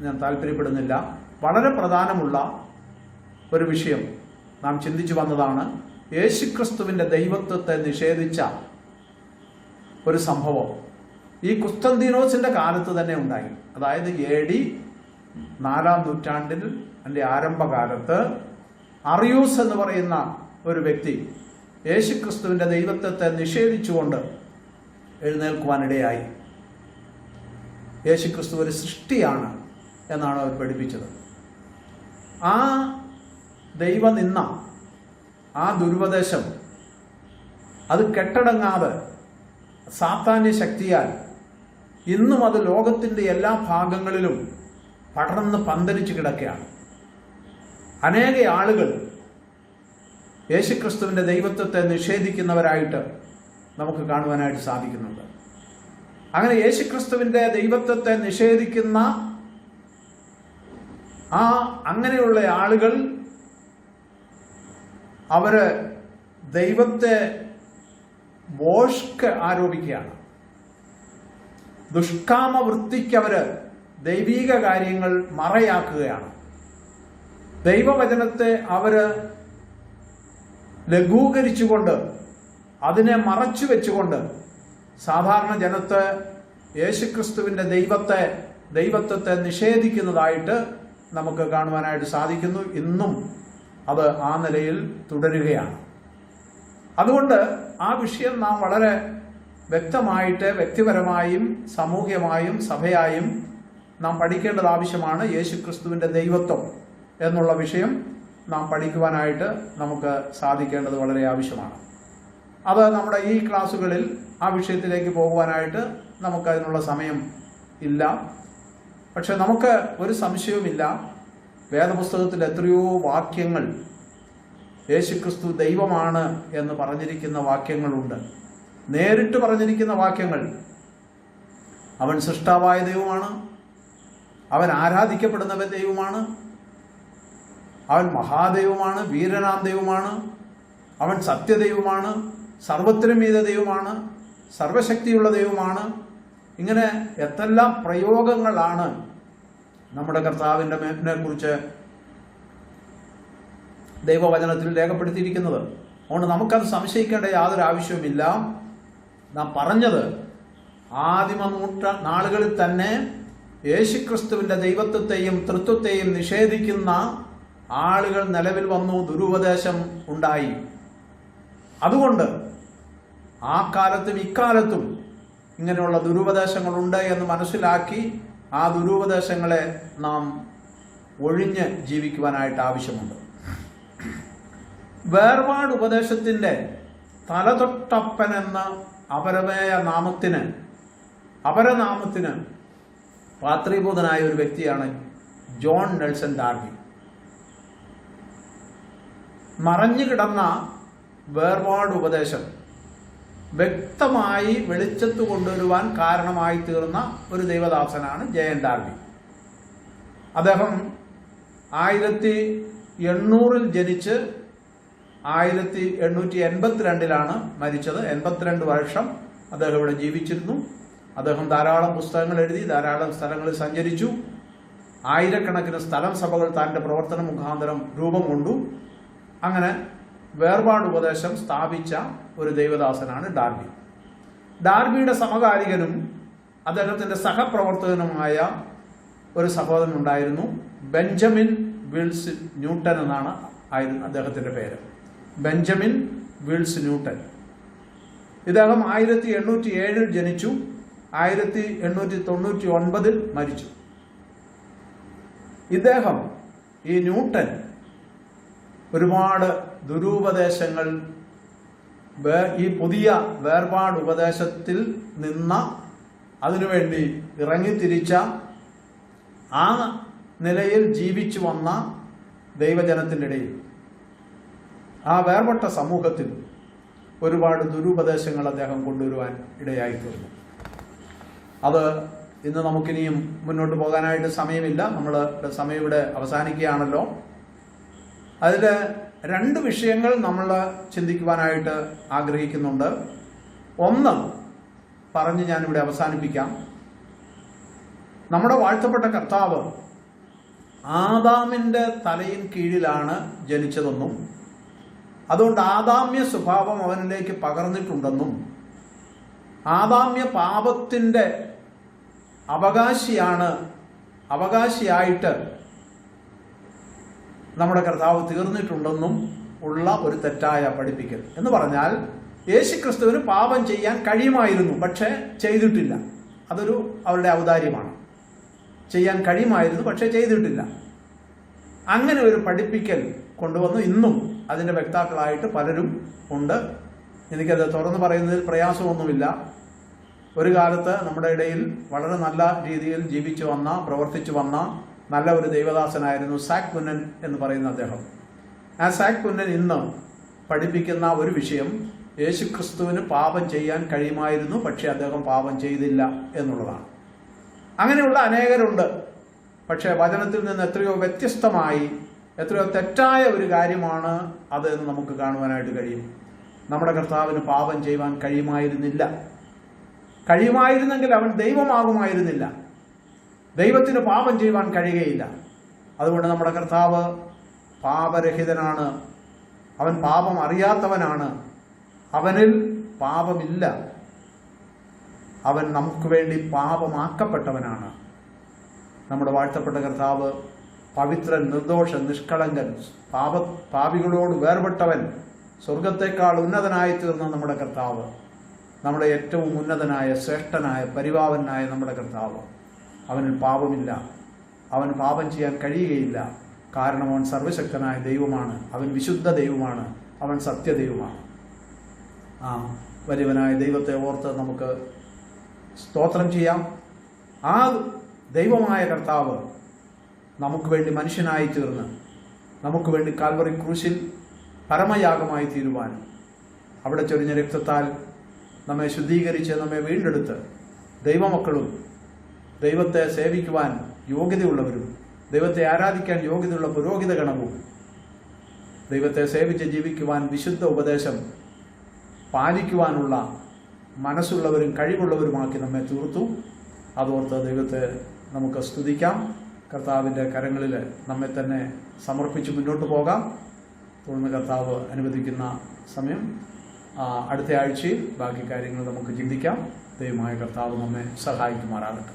ഞാൻ താല്പര്യപ്പെടുന്നില്ല. വളരെ പ്രധാനമുള്ള ഒരു വിഷയം നാം ചിന്തിച്ചു വന്നതാണ് യേശുക്രിസ്തുവിൻ്റെ ദൈവത്വത്തെ നിഷേധിച്ച ഒരു സംഭവം ഈ കുസ്തന്തീനോസിന്റെ കാലത്ത് തന്നെ ഉണ്ടായി. അതായത് AD 4-ാം നൂറ്റാണ്ടിൽ അതിൻ്റെ ആരംഭകാലത്ത് അറിയൂസ് എന്ന് പറയുന്ന ഒരു വ്യക്തി യേശുക്രിസ്തുവിൻ്റെ ദൈവത്വത്തെ നിഷേധിച്ചുകൊണ്ട് എഴുന്നേൽക്കുവാനിടയായി. യേശുക്രിസ്തു ഒരു സൃഷ്ടിയാണ് എന്നാണ് അവർ പഠിപ്പിച്ചത്. ആ ദൈവനിന്ദ, ആ ദുരുപദേശം അത് കെട്ടടങ്ങാതെ സാത്താന്യ ശക്തിയാൽ ഇന്നും അത് ലോകത്തിൻ്റെ എല്ലാ ഭാഗങ്ങളിലും പടർന്ന് പന്തലിച്ച് കിടക്കുകയാണ്. അനേക ആളുകൾ യേശുക്രിസ്തുവിൻ്റെ ദൈവത്വത്തെ നിഷേധിക്കുന്നവരായിട്ട് നമുക്ക് കാണുവാനായിട്ട് സാധിക്കുന്നുണ്ട്. അങ്ങനെ യേശുക്രിസ്തുവിന്റെ ദൈവത്വത്തെ നിഷേധിക്കുന്ന അങ്ങനെയുള്ള ആളുകൾ അവര് ദൈവത്തെ ഭോഷ്ക്ക് ആരോപിക്കുകയാണ്. ദുഷ്കാമവൃത്തിക്ക് അവര് ദൈവിക കാര്യങ്ങൾ മറയാക്കുകയാണ്. ദൈവവചനത്തെ അവര് ലഘൂകരിച്ചുകൊണ്ട്, അതിനെ മറച്ചു വെച്ചുകൊണ്ട് സാധാരണ ജനത്തെ യേശുക്രിസ്തുവിന്റെ ദൈവത്വത്തെ നിഷേധിക്കുന്നതായിട്ട് നമുക്ക് കാണുവാനായിട്ട് സാധിക്കുന്നു. ഇന്നും അത് ആ നിലയിൽ തുടരുകയാണ്. അതുകൊണ്ട് ആ വിഷയം നാം വളരെ വ്യക്തമായിട്ട് വ്യക്തിപരമായും സാമൂഹ്യമായും സഭയായും നാം പഠിക്കേണ്ടത് ആവശ്യമാണ്. യേശുക്രിസ്തുവിന്റെ ദൈവത്വം എന്നുള്ള വിഷയം നാം പഠിക്കുവാനായിട്ട് നമുക്ക് സാധിക്കേണ്ടത് വളരെ ആവശ്യമാണ്. അത് നമ്മുടെ ഈ ക്ലാസ്സുകളിൽ ആ വിഷയത്തിലേക്ക് പോകുവാനായിട്ട് നമുക്കതിനുള്ള സമയം ഇല്ല. പക്ഷെ നമുക്ക് ഒരു സംശയവുമില്ല, വേദപുസ്തകത്തിൽ എത്രയോ വാക്യങ്ങൾ യേശുക്രിസ്തു ദൈവമാണ് എന്ന് പറഞ്ഞിരിക്കുന്ന വാക്യങ്ങളുണ്ട്. നേരിട്ട് പറഞ്ഞിരിക്കുന്ന വാക്യങ്ങൾ. അവൻ സൃഷ്ടാവായ ദൈവമാണ്, അവൻ ആരാധിക്കപ്പെടുന്ന ദൈവമാണ്, അവൻ മഹാദൈവമാണ്, വീരനാം ദൈവമാണ്, അവൻ സത്യദൈവമാണ്, സർവത്തിനും മീതെ ദൈവമാണ്, സർവശക്തിയുള്ള ദൈവമാണ്. ഇങ്ങനെ എത്രയെല്ലാം പ്രയോഗങ്ങളാണ് നമ്മുടെ കർത്താവിൻ്റെ മേപ്പിനെ കുറിച്ച് ദൈവവചനത്തിൽ രേഖപ്പെടുത്തിയിരിക്കുന്നത്. അതുകൊണ്ട് നമുക്കത് സംശയിക്കേണ്ട യാതൊരു ആവശ്യവുമില്ല. നാം പറഞ്ഞത് ആദിമ നാളുകളിൽ തന്നെ യേശുക്രിസ്തുവിന്റെ ദൈവത്വത്തെയും തൃത്വത്തെയും നിഷേധിക്കുന്ന ആളുകൾ നിലവിൽ വന്നു, ദുരുപദേശം ഉണ്ടായി. അതുകൊണ്ട് ആ കാലത്തും ഇക്കാലത്തും ഇങ്ങനെയുള്ള ദുരുപദേശങ്ങളുണ്ട് എന്ന് മനസ്സിലാക്കി ആ ദുരുപദേശങ്ങളെ നാം ഒഴിഞ്ഞ് ജീവിക്കുവാനായിട്ട് ആവശ്യമുണ്ട്. വേർപാട് ഉപദേശത്തിന്റെ തലതൊട്ടപ്പൻ എന്ന അപരനാമത്തിന് പാത്രീഭൂതനായ ഒരു വ്യക്തിയാണ് ജോൺ നെൽസൺ ഡാർബി. മറഞ്ഞു കിടന്ന വേർപാട് ഉപദേശം വ്യക്തമായി വെളിച്ചത്ത് കൊണ്ടുവരുവാൻ കാരണമായി തീർന്ന ഒരു ദൈവദാസനാണ് ജയൻ ഡാർബി. അദ്ദേഹം 1800 ജനിച്ച് 1882 മരിച്ചത്. 82 വർഷം അദ്ദേഹം ഇവിടെ ജീവിച്ചിരുന്നു. അദ്ദേഹം ധാരാളം പുസ്തകങ്ങൾ എഴുതി, ധാരാളം സ്ഥലങ്ങളിൽ സഞ്ചരിച്ചു. ആയിരക്കണക്കിന് സ്ഥലം സഭകൾ തന്റെ പ്രവർത്തന മുഖാന്തരം രൂപം കൊണ്ടു. അങ്ങനെ വേർപാട് ഉപദേശം സ്ഥാപിച്ച ഒരു ദൈവദാസനാണ് ഡാർബി. ഡാർബിയുടെ സമകാലികനും അദ്ദേഹത്തിന്റെ സഹപ്രവർത്തകനുമായ ഒരു സഹോദരൻ ഉണ്ടായിരുന്നു. ബെഞ്ചമിൻ വിൽസ് ന്യൂട്ടൻ എന്നാണ് അദ്ദേഹത്തിന്റെ പേര്. Benjamin Wills Newton. ഇദ്ദേഹം 1807 ജനിച്ചു, 1899 മരിച്ചു. ഈ ന്യൂട്ടൻ ഒരുപാട് ദുരുപദേശങ്ങൾ, ഈ പുതിയ വേർപാട് ഉപദേശത്തിൽ അതിനുവേണ്ടി ഇറങ്ങിത്തിരിച്ച, ആ നിലയിൽ ജീവിച്ചു വന്ന ദൈവജനത്തിൻ്റെ ഇടയിൽ, ആ വേർപെട്ട സമൂഹത്തിൽ ഒരുപാട് ദുരുപദേശങ്ങൾ അദ്ദേഹം കൊണ്ടുവരുവാൻ ഇടയായിത്തീർന്നു. അത് ഇന്ന് നമുക്കിനിയും മുന്നോട്ട് പോകാനായിട്ട് സമയമില്ല. നമ്മുടെ സമയം ഇവിടെ അവസാനിക്കുകയാണല്ലോ. അതിൽ 2 വിഷയങ്ങൾ നമ്മൾ ചിന്തിക്കുവാനായിട്ട് ആഗ്രഹിക്കുന്നുണ്ട്. ഒന്ന് പറഞ്ഞ് ഞാനിവിടെ അവസാനിപ്പിക്കാം. നമ്മുടെ വാഴ്ത്തപ്പെട്ട കർത്താവ് ആദാമിന്റെ തലയിൻ കീഴിലാണ് ജനിച്ചതെന്നും അതുകൊണ്ട് ആദാമ്യ സ്വഭാവം അവനിലേക്ക് പകർന്നിട്ടുണ്ടെന്നും ആദാമ്യ പാപത്തിന്റെ അവകാശിയായിട്ട് നമ്മുടെ കർത്താവ് തീർന്നിട്ടുണ്ടെന്നും ഉള്ള ഒരു തെറ്റായ പഠിപ്പിക്കൽ. എന്ന് പറഞ്ഞാൽ യേശുക്രിസ്തുവിന് പാപം ചെയ്യാൻ കഴിയുമായിരുന്നു, പക്ഷേ ചെയ്തിട്ടില്ല. അതൊരു അവരുടെ ഔദാര്യമാണ്. ചെയ്യാൻ കഴിയുമായിരുന്നു, പക്ഷേ ചെയ്തിട്ടില്ല. അങ്ങനെ ഒരു പഠിപ്പിക്കൽ കൊണ്ടുവന്നു. ഇന്നും അതിൻ്റെ വക്താക്കളായിട്ട് പലരും ഉണ്ട്. എനിക്കത് തുറന്നു പറയുന്നതിൽ പ്രയാസമൊന്നുമില്ല. ഒരു കാലത്ത് നമ്മുടെ ഇടയിൽ വളരെ നല്ല രീതിയിൽ ജീവിച്ചു വന്ന, പ്രവർത്തിച്ചു വന്ന നല്ല ഒരു ദൈവദാസനായിരുന്നു സാക് പുന്നൻ എന്ന് പറയുന്ന അദ്ദേഹം. ആ സാക് പുന്നൻ ഇന്ന് പഠിപ്പിക്കുന്ന ഒരു വിഷയം, യേശുക്രിസ്തുവിന് പാപം ചെയ്യാൻ കഴിയുമായിരുന്നു, പക്ഷെ അദ്ദേഹം പാപം ചെയ്തില്ല എന്നുള്ളതാണ്. അങ്ങനെയുള്ള അനേകരുണ്ട്. പക്ഷേ വചനത്തിൽ നിന്ന് എത്രയോ വ്യത്യസ്തമായി, എത്രയോ തെറ്റായ ഒരു കാര്യമാണ് അത് എന്ന് നമുക്ക് കാണുവാനായിട്ട് കഴിയും. നമ്മുടെ കർത്താവിന് പാപം ചെയ്യുവാൻ കഴിയുമായിരുന്നില്ല. കഴിയുമായിരുന്നെങ്കിൽ അവൻ ദൈവമാകുമായിരുന്നില്ല. ദൈവത്തിന് പാപം ചെയ്യുവാൻ കഴിയുകയില്ല. അതുകൊണ്ട് നമ്മുടെ കർത്താവ് പാപരഹിതനാണ്. അവൻ പാപം അറിയാത്തവനാണ്. അവനിൽ പാപമില്ല. അവൻ നമുക്ക് വേണ്ടി പാപമാക്കപ്പെട്ടവനാണ്. നമ്മുടെ വാഴ്ത്തപ്പെട്ട കർത്താവ് പവിത്രൻ, നിർദോഷൻ, നിഷ്കളങ്കൻ, പാപികളോട് വേർപെട്ടവൻ, സ്വർഗത്തെക്കാൾ ഉന്നതനായി തീർന്ന നമ്മുടെ കർത്താവ്, നമ്മുടെ ഏറ്റവും ഉന്നതനായ, ശ്രേഷ്ഠനായ, പരിപാവനായ നമ്മുടെ കർത്താവ്, അവനിൽ പാപമില്ല. അവൻ പാപം ചെയ്യാൻ കഴിയുകയില്ല. കാരണം അവൻ സർവശക്തനായ ദൈവമാണ്. അവൻ വിശുദ്ധ ദൈവമാണ്. അവൻ സത്യദൈവമാണ്. ആ വലിയവനായ ദൈവത്തെ ഓർത്ത് നമുക്ക് സ്തോത്രം ചെയ്യാം. ആ ദൈവമായ കർത്താവ് നമുക്ക് വേണ്ടി മനുഷ്യനായി തീർന്ന് നമുക്ക് വേണ്ടി കാൽവറി ക്രൂശിൽ പരമയാഗമായി തീരുവാൻ, അവിടെ ചൊരിഞ്ഞ രക്തത്താൽ നമ്മെ ശുദ്ധീകരിച്ച് നമ്മെ വീണ്ടെടുത്ത് ദൈവമക്കളും ദൈവത്തെ സേവിക്കുവാൻ യോഗ്യതയുള്ളവരും ദൈവത്തെ ആരാധിക്കാൻ യോഗ്യതയുള്ള പുരോഹിത ഗണവും ദൈവത്തെ സേവിച്ച് ജീവിക്കുവാൻ വിശുദ്ധ ഉപദേശം പാലിക്കുവാനുള്ള മനസ്സുള്ളവരും കഴിവുള്ളവരുമാക്കി നമ്മെ തീർത്തു. അതോർത്ത് ദൈവത്തെ നമുക്ക് സ്തുതിക്കാം. കർത്താവിൻ്റെ കരങ്ങളിൽ നമ്മെ തന്നെ സമർപ്പിച്ച് മുന്നോട്ട് പോകാം. തുടർന്ന് കർത്താവ് അനുവദിക്കുന്ന സമയം അടുത്ത ആഴ്ചയിൽ ബാക്കി കാര്യങ്ങൾ നമുക്ക് ചിന്തിക്കാം. ദൈവമായ കർത്താവ് നമ്മെ സഹായിക്കുമാറാകട്ടെ.